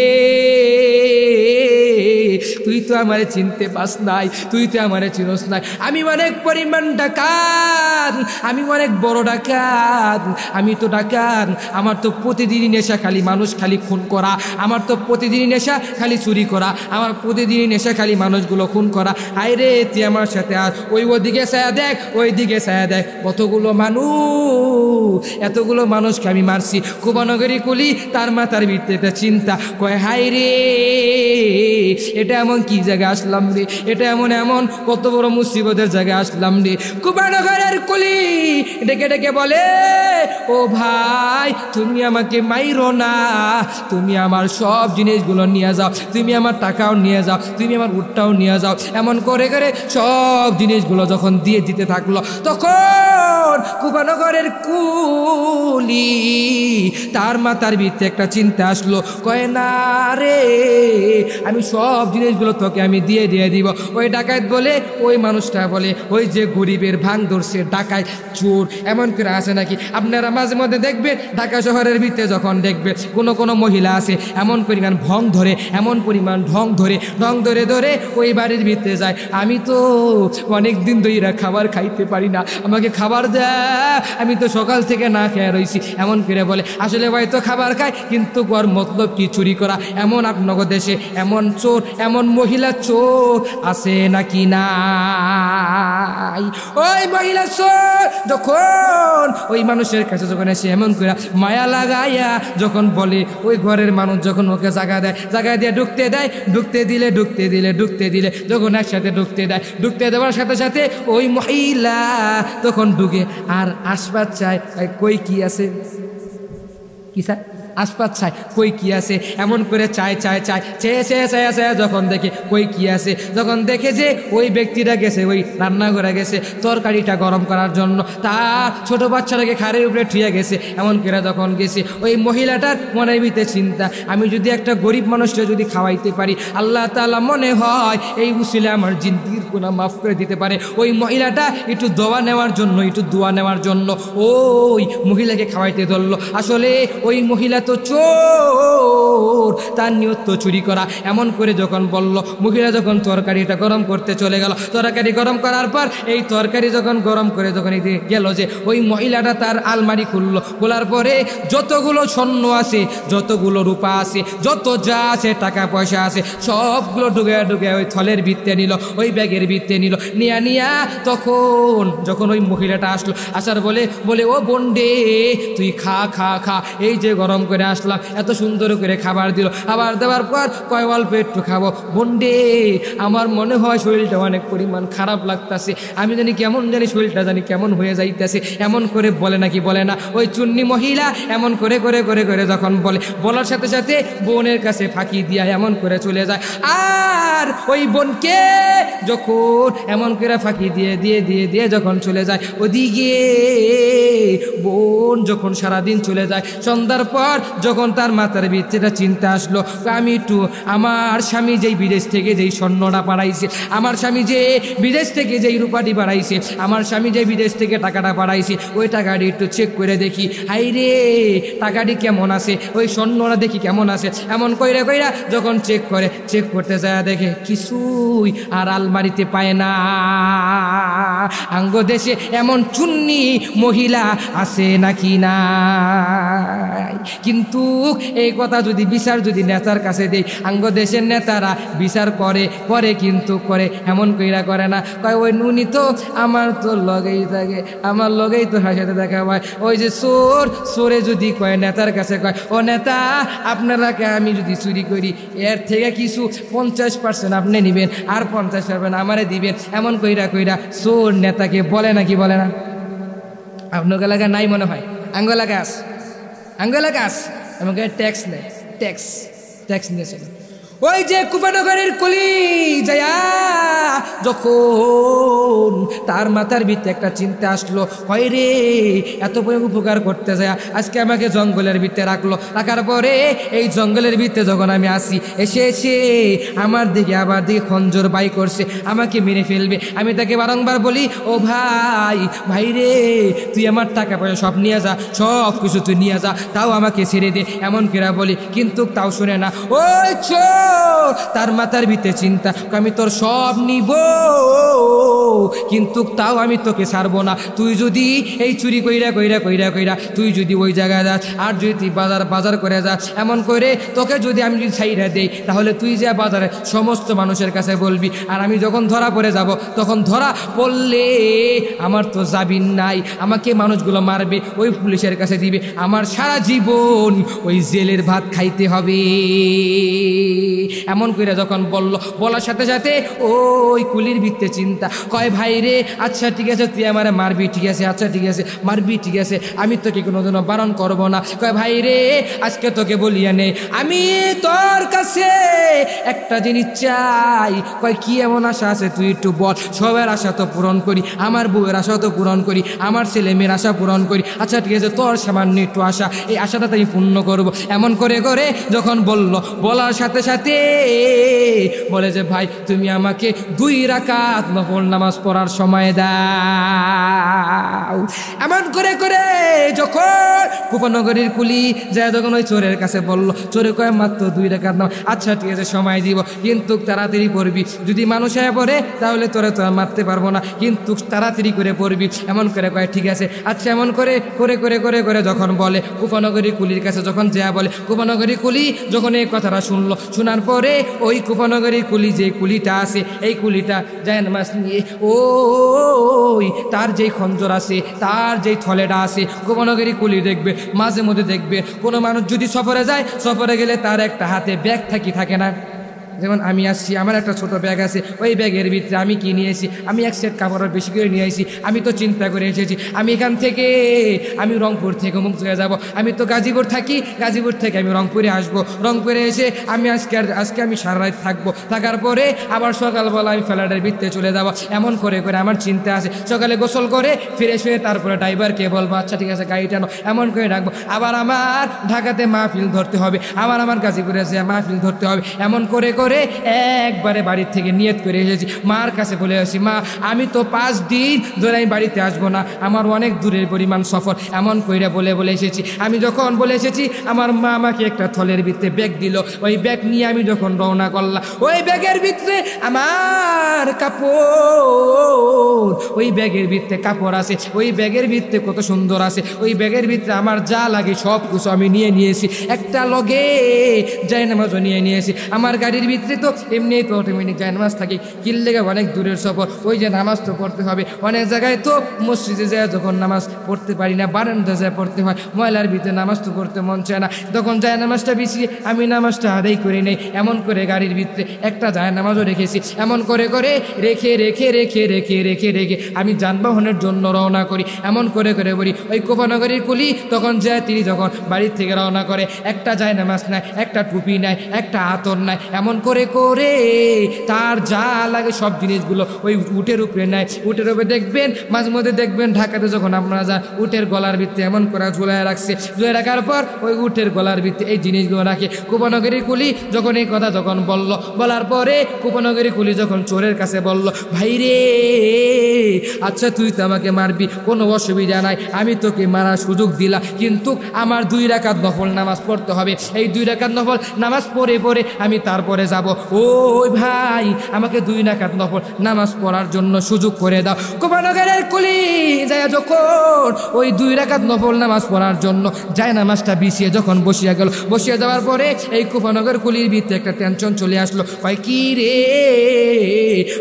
তুই তো আমারে চিনতে পাস নাই, তুই তো আমারে চিনস নাই, আমি অনেক পরিমাণ ডাকাত, আমি অনেক বড় ডাকাত, আমি তো ডাকাত, আমার তো প্রতিদিনই নেশা খালি মানুষ খালি খুন করা, আমার তো প্রতিদিনই নেশা খালি চুরি করা, আমার প্রতিদিনই নেশা খালি মানুষগুলো খুন করা। আয় রে তুই আমার সাথে আর ওইদিকে ছায়া দেখ, ওইদিকে ছায়া দেখ, এতগুলো মানুষকে আমি মারছি। কুফানগরী কুলি তার মাথার ভিতরে একটা চিন্তা, কয় হায় রে এটা এমন কি জায়গায় আসলাম রে, এটা এমন কত বড় মুসিবতের জায়গায় আসলাম রে। কুফানগরের কুলি ডেকে ডেকে বলে, ও ভাই তুমি আমাকে মাইরো না, তুমি আমার সব জিনিসগুলো নিয়ে যাও, তুমি আমার টাকাও নিয়ে যাও, তুমি আমার উটটাও নিয়ে যাও। এমন করে করে সব জিনিসগুলো যখন দিয়ে দিতে থাকলো, তখন কুফানগরের কুলি তার মাথার ভিতরে একটা চিন্তা আসলো, কয় না রে আমি সব জিনিসগুলো তোকে আমি দিয়ে দিব। ওই ডাকাত বলে, ওই মানুষটা বলে, ওই যে গরিবের ভাঙ ধরছে ডাকাত চোর, এমন করে আছে নাকি? আপনারা মাঝে মধ্যে দেখবেন ঢাকা শহরের ভিতরে যখন দেখবে কোনো মহিলা আছে এমন পরিমাণ এমন পরিমাণ ঢং ধরে ধরে ওই বাড়ির ভিতরে যায়, আমি তো অনেক দিন ধরে খাবার খাইতে পারি না, আমাকে খাবার দেয়, আমি তো সকাল থেকে না খেয়ে রয়েছি। এমন করে বলে, আসলে ভাই তো খাবার খায়, কিন্তু ওর মতলব কি চুরি করা। এমন আপনার দেশে এমন চোর, এমন মহিলা চোর আছে নাকি নাই? ওই মহিলা চোর যখন ওই মানুষের কাছে যখন এসে এমন করে মায়া লাগাইয়া যখন বলে, ওই ঘরের মানুষ যখন ওকে জায়গা দিয়ে ঢুকতে দিলে যখন একসাথে ঢুকতে দেওয়ার সাথে সাথে ওই মহিলা তখন ঢুকে আর আসবার চায়, কই কি আছে, কি স্যার আসপাত চায় কই কি আছে, এমন করে চায় চায় চায় চেয়ে চেয়ে চেয়ে চেয়ে যখন দেখে কই কি আছে, যখন দেখে যে ওই ব্যক্তিটা গেছে ওই রান্নাঘরে গেছে তরকারিটা গরম করার জন্য, তার ছোট বাচ্চাটাকে খাড়ের উপরে ঠিয়ে গেছে, এমন করে যখন গেছে ওই মহিলাটার মনের ভিতরে চিন্তা, আমি যদি একটা গরিব মানুষকে যদি খাওয়াইতে পারি, আল্লাহ তাআলা মনে হয় এই উসিলে আমার জিন্দিগির গুনাহ মাফ করে দিতে পারে। ওই মহিলাটা একটু দোয়া নেওয়ার জন্য, একটু দোয়া নেওয়ার জন্য ওই মহিলাকে খাওয়াইতে ধরলো। আসলে ওই মহিলা তো চোর, তার নিয়ত তো চুরি করা। এমন করে যখন বলল, মহিলা যখন তরকারিটা গরম করতে চলে গেল, তরকারি গরম করার পর এই তরকারি যখন গরম করে যখন গেল, যে ওই মহিলাটা তার আলমারি খুললো, খোলার পরে যতগুলো স্বর্ণ আছে, যতগুলো রূপা আছে, যত যা আছে টাকা পয়সা আছে, সবগুলো ঢুকে ঢুকে ওই থলের ভিত্তে নিল, ওই ব্যাগের ভিত্তে নিল, নিয়া তখন যখন ওই মহিলাটা আসলো, আসার বলে ও বন্ডে তুই খা খা খা, এই যে গরম করে আসলাম, এত সুন্দর করে খাবার দিল, খাবার দেওয়ার পর কয় অল্প একটু খাবো। বন্ডে আমার মনে হয় শরীরটা অনেক পরিমাণ খারাপ লাগতেছে, আমি জানি কেমন জানি শরীরটা জানি কেমন হয়ে যাইতেছে, এমন করে বলে নাকি বলে না। ওই চুন্নি মহিলা এমন করে করে করে করে যখন বলার সাথে সাথে বোনের কাছে ফাঁকি দিয়া এমন করে চলে যায়। আর ওই বোনকে যখন এমন করে ফাঁকি দিয়ে দিয়ে দিয়ে দিয়ে যখন চলে যায়, ওদিকে বোন যখন সারাদিন চলে যায়, সন্ধ্যার পর যখন তার মাথার ভিতরে চিন্তা আসলো, আমি একটু আমার স্বামী যেই বিদেশ থেকে যেই স্বর্ণটা পাঠাইছে, আমার স্বামী যে বিদেশ থেকে যেই রূপাটি পাঠাইছে, আমার স্বামী যে বিদেশ থেকে টাকাটা পাঠাইছে, ওই টাকাটি একটু চেক করে দেখি, হাই রে টাকাটি কেমন আছে, ওই স্বর্ণটা দেখি কেমন আছে। এমন কইরা কইরা যখন চেক করতে যায়, দেখে কিছুই আর আলমারিতে পায় না। আঙ্গ দেশে এমন চুন্নি মহিলা আছে নাকি না? কিন্তু এই কথা যদি বিচার যদি নেতার কাছে দেই, আঙ্গ দেশের নেতারা বিচার করে কিন্তু করে এমন কইরা করে না, কয় ওই নুনি তো আমার তো লগেই থাকে, আমার লগেই তো হাসাতে দেখা হয়। ওই যে সোরে যদি কয় নেতার কাছে কয়, ও নেতা আপনারাকে আমি যদি চুরি করি, এর থেকে কিছু 50% আপনি নিবেন, আর 50% আমারে দিবেন, এমন কইরা কইরা সোর নেতাকে বলে নাকি বলে না? আপনার এলাকা নাই মনে হয়, আঙ্গ এলাকা আস আমাকে ট্যাক্স নেয়, ট্যাক্স নিয়েছিল। ওই যে কুপানগরের কলি যায়া যখন তার মাথার ভিতরে একটা চিন্তা আসলো, হয় রে এত উপকার করতে যায়, আজকে আমাকে জঙ্গলের ভিতরে রাখার পরে এই জঙ্গলের ভিতরে যখন আমি আসি, এসে আমার দিকে আবার দিকে খঞ্জর বাই করছে, আমাকে মেরে ফেলবে। আমি তাকে বারংবার বলি, ও ভাই রে তুই আমার টাকা পয়সা সব নিয়ে যা, সব কিছু তুই নিয়ে যা, তাও আমাকে ছেড়ে দে, এমন কেরা বলি, কিন্তু তাও শুনে না। ওই তার মাথার ভিতরে চিন্তা, আমি তোর সব নিব, কিন্তু তাও আমি তোকে ছাড়বো না। তুই যদি এই চুরি কইরা তুই যদি ওই জায়গায় যাস, আর যদি তুই বাজার করে যাস, এমন করে তোকে যদি আমি যদি ছাইরা দেই, তাহলে তুই যে বাজারে সমস্ত মানুষের কাছে বলবি, আর আমি যখন ধরা পড়ে যাব, তখন ধরা পড়লে আমার তো জামিন নাই, আমাকে মানুষগুলো মারবে, ওই পুলিশের কাছে দিবে, আমার সারা জীবন ওই জেলের ভাত খাইতে হবে। এমন করে যখন বলার সাথে সাথে ওই কুলির ভিত্তে চিন্তা, কয় ভাই রে আচ্ছা ঠিক আছে তুই আমারে মারবি, ঠিক আছে, আচ্ছা ঠিক আছে মারবি, ঠিক আছে, আমি তোকে কোনোদিন বারণ করবো না। কয় ভাই রে আজকে তোকে বলিয়া নে, আমি তোর কাছে একটা জিনিস চাই। কয় কি এমন আশা আছে তুই একটু বল। সবার আশা তো পূরণ করি, আমার বউয়ের আশা তো পূরণ করি, আমার ছেলে মেয়ের আশা পূরণ করি, আচ্ছা ঠিক আছে তোর সামান্য একটু আশা, এই আশাটা তাই পূর্ণ করবো। এমন করে যখন বলার সাথে সাথে বলে যে ভাই তুমি আমাকে 2 রাকাত নফল নামাজ পড়ার সময় দাও। এমন করে যখন কুপানগরীর কুলি যায়, যখন ওই চোরের কাছে বলল, চোরে কয় মাত্র 2 রাকাত নামাজ, আচ্ছা ঠিক আছে সময় দিব, কিন্তু তাড়াতাড়ি পড়বি, যদি মানুষ হয়ে পড়ে তাহলে তোরা তো মারতে পারবো না, কিন্তু তাড়াতাড়ি করে পড়বি। এমন করে কয় ঠিক আছে, আচ্ছা এমন করে যখন বলে কুপানগরী কুলির কাছে যখন যা বলে, কুপানগরী কুলি যখন এই কথাটা শোনার পরে ওই কুপানগরী কুলি যে কুলিটা আছে, এই কুলিটা যায় নামাজ নিয়ে ওই তার যেই খঞ্জর আছে, তার যেই থলেটা আছে, কুপানগরী কুলি দেখবে মাঝে মধ্যে দেখবে কোনো মানুষ যদি সফরে যায়, সফরে গেলে তার একটা হাতে ব্যাগ থাকে না, যেমন আমি আসছি, আমার একটা ছোট ব্যাগ আছে, ওই ব্যাগের ভিতরে আমি কি নিয়েছি, আমি এক সেট কাপড় বেশি করে নিয়ে আসি। আমি তো চিন্তা করে এসেছি আমি এখান থেকে আমি রংপুর থেকে অমুক জায়গায় যাবো, আমি তো গাজীপুর থাকি, গাজীপুর থেকে আমি রংপুরে আসবো, রংপুরে এসে আমি আজকে আমি সারা রাত থাকবো, থাকার পরে আবার সকালবেলা আমি ফ্ল্যাটের ভিতরে চলে যাবো। এমন করে করে আমার চিন্তা আছে। সকালে গোসল করে ফ্রেশ হয়ে তারপরে ড্রাইভারকে বলবো আচ্ছা ঠিক আছে গাড়ি টানো, এমন করে রাখবো। আবার আমার ঢাকাতে মাহফিল ধরতে হবে, আমার গাজীপুরে এসে মাহফিল ধরতে হবে। এমন করে করে একবারে বাড়ির থেকে নিয়ত করে এসেছি। মার কাছে বলে আসি মা আমি তো 5 দিন ধরে আমি বাড়িতে আসবো না, আমার অনেক দূরের পরিমাণ সফর। এমন কইরা বলে এসেছি। আমি যখন বলে এসেছি আমার মা আমাকে একটা থলের ভিতরে ব্যাগ দিল। ওই ব্যাগ নিয়ে আমি যখন রওনা করলাম, ওই ব্যাগের ভিতরে আমার কাপড়, ওই ব্যাগের ভিতরে কাপড় আছে, ওই ব্যাগের ভিতরে কত সুন্দর আছে, ওই ব্যাগের ভিতরে আমার যা লাগে সব কিছু আমি নিয়ে নিয়েছি। একটা লগে জায়নামাজও নিয়ে নিয়েছি। আমার গাড়ির ভিতরে তো এমনি তো অটোমেটিক জায়নামাজ থাকে, কিল্লেগে অনেক দূরের সফর, ওই যে নামাজ তো পড়তে হবে। অনেক জায়গায় তো মসজিদে যায় যখন নামাজ পড়তে পারি না, বারান্দা যায় পড়তে হয়, ময়লার ভিতরে নামাজ তো পড়তে মন চায় না, তখন জায়নামাজটা বিছিয়ে আমি নামাজটা আদায় করে নেই। এমন করে গাড়ির ভিতরে একটা জায়নামাজও রেখেছি। এমন করে করে রেখে রেখে রেখে রেখে রেখে রেখে আমি যানবাহনের জন্য রওনা করি। এমন করে করে বলি ওই কোপানগরীর কুলি তখন যায়, তিনি যখন বাড়ির থেকে রওনা করে একটা জায়নামাজ নেয়, একটা টুপি নেয়, একটা আতর নেয়। এমন করে করে তার যা লাগে সব জিনিসগুলো ওই উটের উপরে নেয়। উটের উপরে দেখবেন মাঝে মধ্যে দেখবেন ঢাকাতে যখন আপনারা যান উটের গলার ভিত্তি এমন করে ঝুলায় রাখছে, ঝুলে রাখার পর ওই উটের গলার ভিত্তি এই জিনিসগুলো রাখে। কোপানগরীর কুলি যখন এই কথা যখন বলার পরে কোপানগরীর কুলি যখন চোরের কাছে বলল ভাই রে আচ্ছা তুই তো আমাকে মারবি, কোনো অসুবিধা নাই, আমি তোকে মারার সুযোগ দিলাম, কিন্তু আমার 2 রাকাত নফল নামাজ পড়তে হবে। এই 2 রাকাত নফল নামাজ পড়ে পড়ে আমি তারপরে যাব। ওই ভাই আমাকে 2 রাকাত নফল নামাজ পড়ার জন্য সুযোগ করে দাও। কোপানগরের কুলি যায় যখন ওই 2 রাকাত নফল নামাজ পড়ার জন্য যায় নামাজটা বিছিয়ে যখন বসিয়া গেল, বসিয়ে যাওয়ার পরে এই কোপানগর কুলির ভিতরে একটা টেনশন চলে আসলো। ভাই কি রে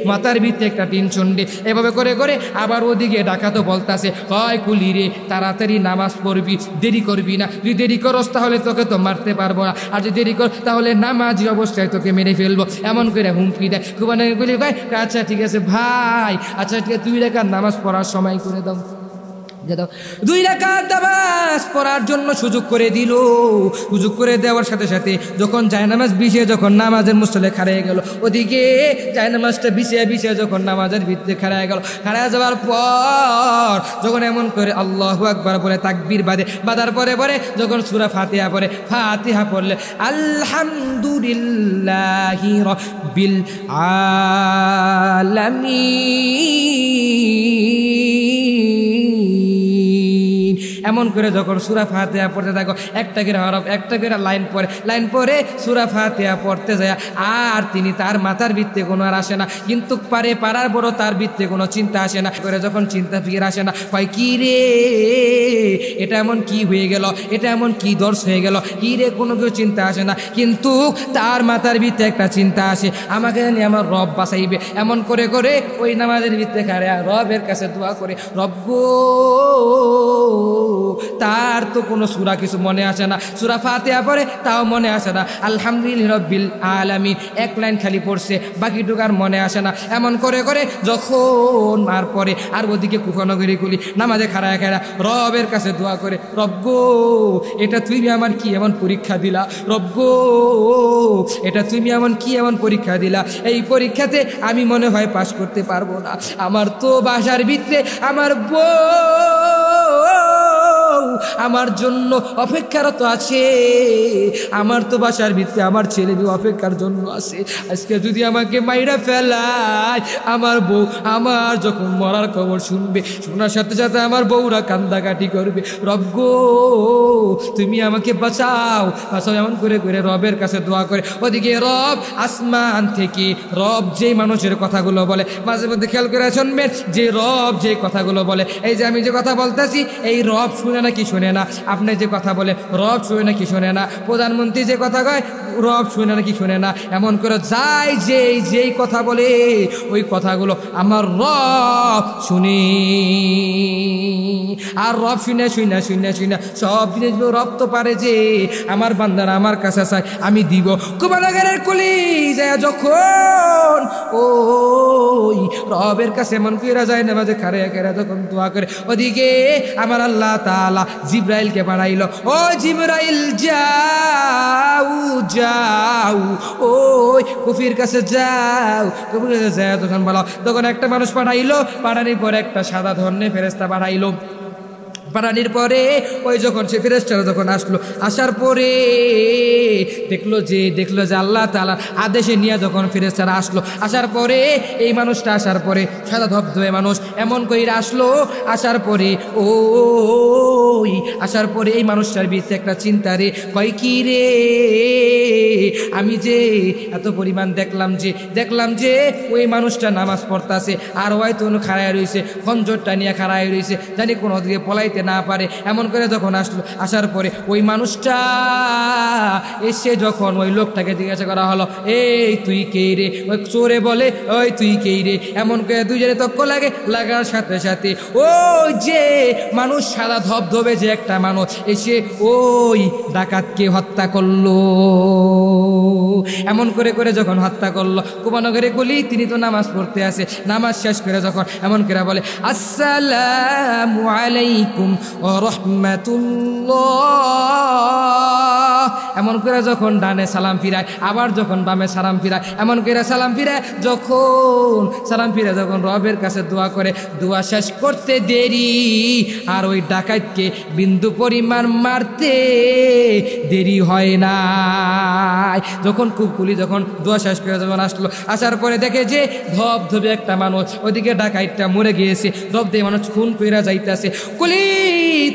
মাথার ভিতরে একটা টেনশন রে। এভাবে করে করে আবার ওদিকে ডাকাতও বলতাছে হয় কুলি রে তাড়াতাড়ি নামাজ পড়বি, দেরি করবি না, যদি দেরি করস তাহলে তোকে তো মারতে পারবো না, আর যদি দেরি কর তাহলে নামাজি অবস্থায় তোকে মেরে ফেলবো। এমন করে হুমকি দেয়। কোপানগর কুলি ভাই আচ্ছা ঠিক আছে ভাই, আচ্ছা ঠিক আছে 2 রাকাত নামাজ পড়ার সময় করে দাও। 2 রাকাত নামাজ পড়ার জন্য সুযোগ করে দিল। সুযোগ করে দেওয়ার সাথে সাথে যখন জায়নামাজ বিছিয়ে যখন নামাজের মুসল্লি খাড়িয়ে গেল, ওদিকে জায়নামাজটা বিছিয়ে বিছিয়ে যখন নামাজের ভিতরে খাড়িয়ে গেল, খাড়িয়ে যাওয়ার পর যখন এমন করে আল্লাহু আকবার বলে তাকবীর বাঁধার পরে পরে যখন সূরা ফাতিহা পড়ে, ফাতিহা পড়লে আলহামদুলিল্লাহি রাব্বিল আলামিন এমন করে যখন সূরা ফাতিহা পড়তে থাকো, একটা করে হরফ একটা করে লাইন পরে সূরা ফাতিহা পড়তে যায়, আর তিনি তার মাথার ভিত্তে কোনো আর আসে না, কিন্তু পারার বড় তার ভিত্তে কোনো চিন্তা আসে না। করে যখন চিন্তা ফিরে আসে না, হয় কি রে এটা এমন কি হয়ে গেল, এটা এমন কি দর্শ হয়ে গেল, কি রে কোনো কেউ চিন্তা আসে না, কিন্তু তার মাথার ভিত্তে একটা চিন্তা আসে আমাকে জানি আমার রব বাঁচাইবে। এমন করে করে ওই নামাজের ভিত্তে খাড়ে রবের কাছে দোয়া করে, রব গো তার তো কোনো সূরা কিছু মনে আসে না, সূরা ফাতিহা পড়ে তাও মনে আসে না, আলহামদুলিল্লাহি রাব্বিল আলামিন 1 লাইন খালি পড়ছে, বাকিটুকু আর মনে আসে না। এমন করে করে যখন আর পরে আর ওদিকে কোপানগরী কুলি নামাজে খাড়ায় রবের কাছে দোয়া করে, রব গো এটা তুমি আমার কি এমন পরীক্ষা দিলা, রব গো এটা তুমি এমন কি এমন পরীক্ষা দিলা, এই পরীক্ষাতে আমি মনে হয় পাশ করতে পারবো না, আমার তো বাসার ভিতরে আমার আমার জন্য অপেক্ষারত আছে, আমার তো বাসার ভিতরে আমার ছেলে মেয়ে অপেক্ষার জন্য আছে। আজকে যদি আমাকে মাইরা ফেলায় আমার বউ আমার যখন মরার খবর শুনবে, শোনার সাথে সাথে আমার বউরা কান্দাকাটি করবে, রব গো তুমি আমাকে বাঁচাও বাঁচাও। এমন করে করে রবের কাছে দোয়া করে, ওদিকে রব আসমান থেকে রব যেই মানুষের কথাগুলো বলে, মাঝে মধ্যে খেয়াল করে শুনবেন যে রব যে কথাগুলো বলে, এই যে আমি যে কথা বলতেছি এই রব শুনে নাকি শুনে শুনে না। আপনি যে কথা বলে রব শুনে না কি শুনে না, প্রধানমন্ত্রী যে কথা কয় রব শুনে না কি শুনে না, এমন করে যাই যেই কথা বলে ওই কথাগুলো আমার রব শুনি। আর রব শুনে সব জিনিসগুলো রব তো পারে যে আমার বান্দারা আমার কাছে চায় আমি দিব। কুমারনগরের কুলি যায় যখন ওই রবের কাছে এমন কইরা যায় না, মাঝে খারে যখন দোয়া করে, ওদিকে আমার আল্লাহ তাআলা জিবরাইলকে বানাইলো, ও জিবরাইল যাও ওই কফির কাছে যাও। কফির কাছে যায় তখন বলো, তখন একটা মানুষ পাঠাইলো, পাঠানোর পরে একটা সাদা ধরনের ফেরেশতা পাঠাইলো। পাঠানির পরে ওই যখন সে ফেরেশতারা যখন আসলো, আসার পরে দেখলো যে আল্লাহ তাআলার আদেশে নিয়ে যখন ফেরেশতারা আসলো, আসার পরে এই মানুষটা আসার পরে সাদা ধবধবে মানুষ এমন কইরা আসলো, আসার পরে এই মানুষটার ভিতরে একটা চিন্তা রে, কয় কি রে আমি যে এত পরিমাণ দেখলাম যে ওই মানুষটা নামাজ পড়তাছে আর হয়তো খাড়ায় রয়েছে, খঞ্জরটা নিয়ে খাড়ায় রয়েছে, জানি কোনো দিকে পলাইতে না পারে। এমন করে যখন আসলো, আসার পরে ওই মানুষটা এসে যখন ওই লোকটাকে জিজ্ঞাসা করা হলো, এই তুই কে রে? ওই চোরে বলে, ওই তুই কে রে? এমন করে দুইজনে তক্ক লাগার সাথে সাথে ওই যে মানুষ সাদা ধবধবে যে একটা মানুষ এসে ওই ডাকাতকে হত্যা করলো। এমন করে যখন হত্যা করলো, কুমারনগরে কুলি তিনি তো নামাজ পড়তে আসে, নামাজ শেষ করে যখন এমন করে বলে, আসসালামু আলাইকুম ওয়া রাহমাতুল্লাহ, এমন করে যখন ডানে সালাম ফিরায়, আবার যখন বামে সালাম ফিরায়, এমন করে সালাম ফিরায়, যখন রবের কাছে দোয়া করে, দোয়া শেষ করতে দেরি আর ওই ডাকাতকে বিন্দু পরিমাণ মারতে দেরি হয় না। যখন কুকুলি যখন দোয়া শেষ করে যখন আসলো, আসার পরে দেখে যে ধবধবে একটা মানুষ, ওইদিকে ডাকাতটা মরে গিয়েছে, ধবধবে মানুষ খুন কইরা যাইতেছে। কুলি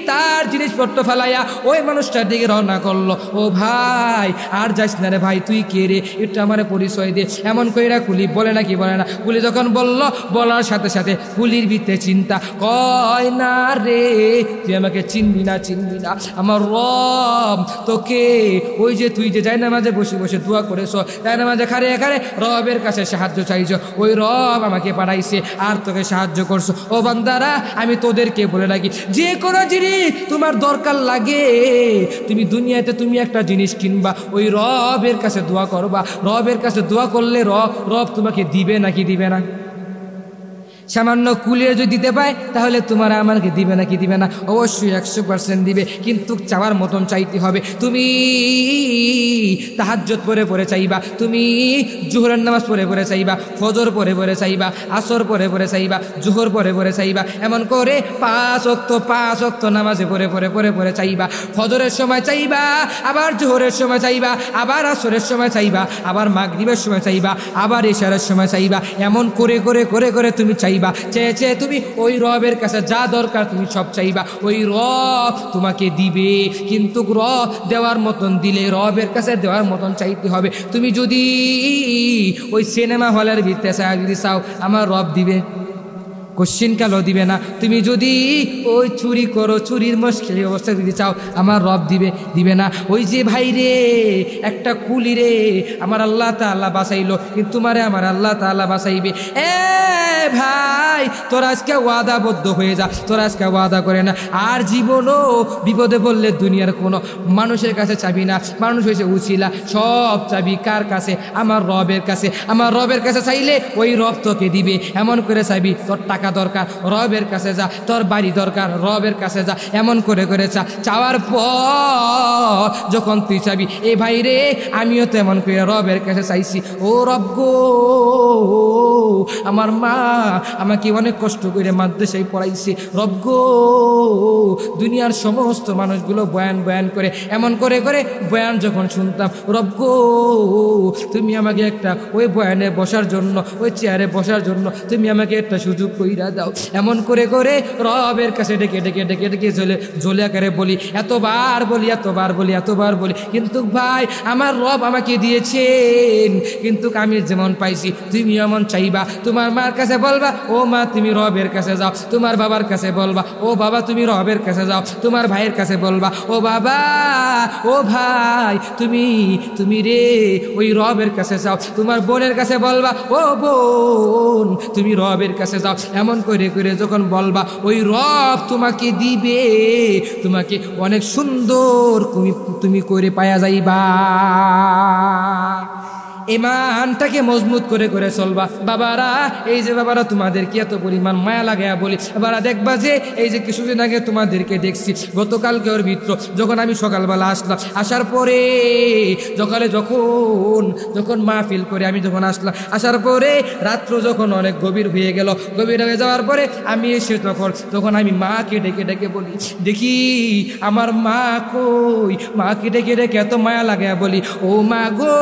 তার জিনিসপত্র ফেলাইয়া ওই মানুষটার দিকে রওনা করলো, ও ভাই আর যাস না রে ভাই, তুই কে রে, একটু আমার পরিচয় দে। এমন কইরা কুলি বলে না কুলি যখন বলার সাথে সাথে কুলির ভিতরে চিন্তা, কয় না রে তুই আমাকে চিনবি না, আমার রব তোকে ওই যে তুই যে যাই না মাঝে বসে দোয়া করেছ, যাই না মাঝে খারে রবের কাছে সাহায্য চাইছো, ওই রব আমাকে পাঠাইছে আর তোকে সাহায্য করছো। ও বান্দারা, আমি তোদেরকে বলে রাখি, যে কোনো জিনিস তোমার দরকার লাগে, তুমি দুনিয়াতে তুমি একটা জিনিস কিনবা, ওই রবের কাছে দোয়া করবা, রবের কাছে দোয়া করলে রব তোমাকে দিবে নাকি দিবে না? সামান্য কুলিয়ে যদি দিতে পায় তাহলে তোমার আমাকে দিবে নাকি দিবে না? অবশ্যই 100% দিবে, কিন্তু চাওয়ার মতন চাইতে হবে। তুমি তাহাজ্জুদ পড়ে চাইবা, তুমি জোহরের নামাজ পড়ে চাইবা, ফজর পড়ে চাইবা, আসর পড়ে চাইবা, জোহর পড়ে চাইবা, এমন করে 5 ওয়াক্ত নামাজে পড়ে চাইবা। ফজরের সময় চাইবা, আবার জোহরের সময় চাইবা, আবার আসরের সময় চাইবা, আবার মাগরিবের সময় চাইবা, আবার ইশারের সময় চাইবা। এমন করে তুমি চাইবা, চেয়ে তুমি ওই রবের কাছে যা দরকার তুমি সব চাইবা, ওই রব তোমাকে দিবে। কিন্তু রব দেওয়ার মতন দিলে রবের কাছে দেওয়ার মতন চাইতে হবে। তুমি যদি ওই সিনেমা হলের ভিতরে যদি চাও, আমার রব দিবে? কোশ্চিন কালও দিবে না। তুমি যদি ওই চুরি করো, চুরির মুশকিল অবস্থা যদি চাও, আমার রব দিবে না। ওই যে ভাই রে, একটা কুলি রে আমার আল্লাহ তাআলা বাঁচাইলো, কিন্তু তোমারে আমার আল্লাহ তাআলা বাঁচাইবে। ভাই তোর আজকে ওয়াদাবদ্ধ হয়ে যা, তোর আজকে ওয়াদা করে না, আর জীবনও বিপদে পড়লে দুনিয়ার কোনো মানুষের কাছে চাবি না। মানুষ হয়েছে উছিলা, সব চাবি কার কাছে? আমার রবের কাছে। আমার রবের কাছে চাইলে ওই রব তোকে দিবে। এমন করে চাবি, তোর টাকা দরকার রবের কাছে যা, তোর বাড়ি দরকার রবের কাছে যা, এমন করে চা। চাওয়ার পর যখন তুই চাবি, এ ভাই রে আমিও তো এমন করে রবের কাছে চাইছি, ও রব গো আমার মা আমাকে অনেক কষ্ট করে মাদ্রাসায় পড়াইছে, রব গো দুনিয়ার সমস্ত মানুষগুলো বয়ান করে, এমন করে বয়ান যখন শুনতাম, রব গো তুমি আমাকে একটা ওই বয়ানে বসার জন্য, ওই চেয়ারে বসার জন্য তুমি আমাকে একটা সুযোগ কইরা দাও। এমন করে রবের কাছে ডেকে জ্বলে আকারে বলি, এতবার বলি, কিন্তু ভাই আমার রব আমাকে দিয়েছেন, কিন্তু আমি যেমন পাইছি তুমি এমন চাইবা। তোমার মার কাছে বলবা, ও মা তুমি রবের কাছে যাও, তোমার বাবার কাছে বলবা, ও বাবা তুমি রবের কাছে যাও, তোমার ভাইয়ের কাছে বলবা, ও বাবা ও ভাই তুমি রে ওই রবের কাছে যাও, তোমার বোনের কাছে বলবা, ও বোন তুমি রবের কাছে যাও। এমন করে করে যখন বলবা ওই রব তোমাকে দিবে, তোমাকে অনেক সুন্দর তুমি করে পায়া যাইবা। ইমানটাকে মজবুত করে করে চলবা। বাবারা এই যে বাবারা তোমাদেরকে এত পরিমাণ মায়া লাগায়া বলি, বাবারা দেখবা যে এই যে কিছুদিন আগে তোমাদেরকে দেখছি, গতকালকে ওর ভিতর যখন আমি সকালবেলা আসলাম, আসার পরে সকালে যখন মাহফিল করে আমি যখন আসলাম, আসার পরে রাত্র যখন অনেক গভীর হয়ে গেল, গভীর হয়ে যাওয়ার পরে আমি এসে তখন আমি মাকে ডেকে ডেকে বলি, দেখি আমার মা কই, মাকে ডেকে ডেকে এত মায়া লাগায়া বলি, ও মা গো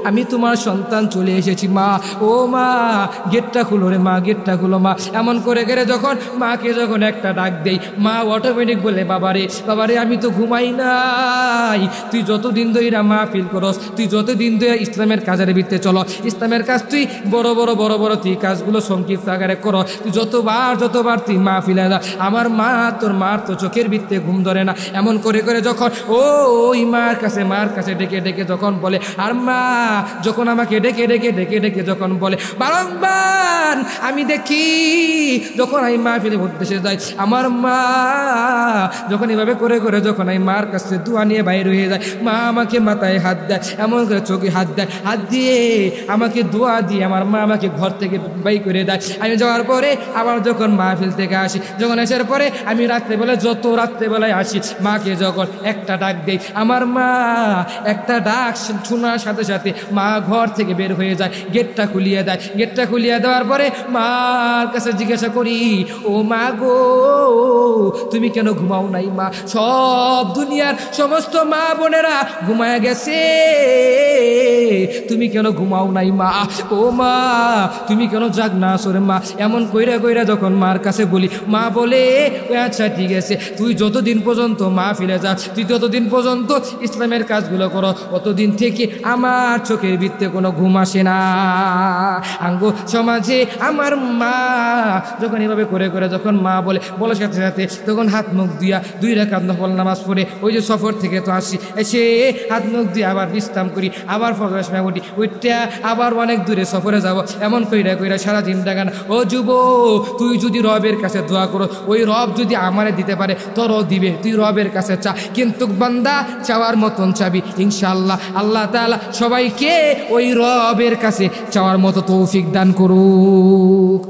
আমি তোমার সন্তান চলে এসেছি মা, ও মা গেটটা খুলো রে মা, গেটটা খুলো মা। এমন করে করে যখন মাকে যখন একটা ডাক দেই, মা অটোমেটিক বলে, বাবারে আমি তো ঘুমাই নাই, তুই যতদিন ধরে মাহফিল করস, তুই যতদিন ধরে ইসলামের কাজের ভিতরে চলো, ইসলামের কাজ তুই বড় বড় তুই কাজগুলো সংক্ষিপ্ত আকারে করো, তুই যতবার তুই মাহফিলে যা, আমার মা তোর মার তো চোখের ভিতরে ঘুম ধরে না। এমন করে করে যখন ওই মার কাছে ডেকে ডেকে যখন বলে, আর মা যখন আমাকে ডেকে ডেকে ডেকে ডেকে যখন বলে বারংবার, আমি দেখি যখন আমি মাহফিলে উদ্দেশ্যে যাই, আমার মা যখন এভাবে করে করে যখন আমি মার কাছে দোয়া নিয়ে বাইরে হয়ে যায়, মা আমাকে মাথায় হাত দেয়, এমন করে চোখে হাত দেয়, হাত দিয়ে আমাকে দোয়া দিয়ে আমার মা আমাকে ঘর থেকে বাই করে দেয়। আমি যাওয়ার পরে আবার যখন মাহফিল থেকে আসি, যখন আসার পরে আমি রাত্রেবেলায় আসি, মাকে যখন একটা ডাক দেই, আমার মা একটা ডাক শোনার সাথে সাথে মা ঘর থেকে বের হয়ে যায়, গেটটা খুলিয়ে দেয়। গেটটা খুলিয়ে দেওয়ার পরে মার কাছে জিজ্ঞাসা করি, ও মা গো তুমি কেন ঘুমাও নাই মা? সব দুনিয়ার সমস্ত মা বোনেরা ঘুমায়া গেছে, তুমি কেন ঘুমাও নাই মা? ও মা তুমি কেন জাগ না আসরে মা? এমন কইরা কইরা যখন মার কাছে বলি, মা বলে আচ্ছা ঠিক আছে, তুই যতদিন পর্যন্ত মা ফিরে যা, তুই ততদিন পর্যন্ত ইসলামের কাজগুলো করো, অতদিন থেকে আমার চোখের ভিতরে কোনো ঘুম আসে না। আঙ্গ সমাজে আমার মা যখন এভাবে করে করে যখন মা বলার সাথে সাথে তখন হাত মুখ দিয়া 2 রাকাত নফল নামাজ পড়ে, ওই যে সফর থেকে তো আসি, এসে হাত মুখ দিয়ে আবার বিশ্রাম করি, আবার ফজরের সময় উঠি, ওইটা আবার অনেক দূরে সফরে যাব। এমন কইরা কইরা সারাদিন ডাকান। ও যুব, তুই যদি রবের কাছে দোয়া করো, ওই রব যদি আমারে দিতে পারে তোরও দিবে, তুই রবের কাছে চা, কিন্তু বান্দা চাওয়ার মতন চাবি, ইনশাআল্লাহ আল্লাহ তাআলা সবাইকে ওই রবের কাছে চাওয়ার মতো তৌফিক দান করুক।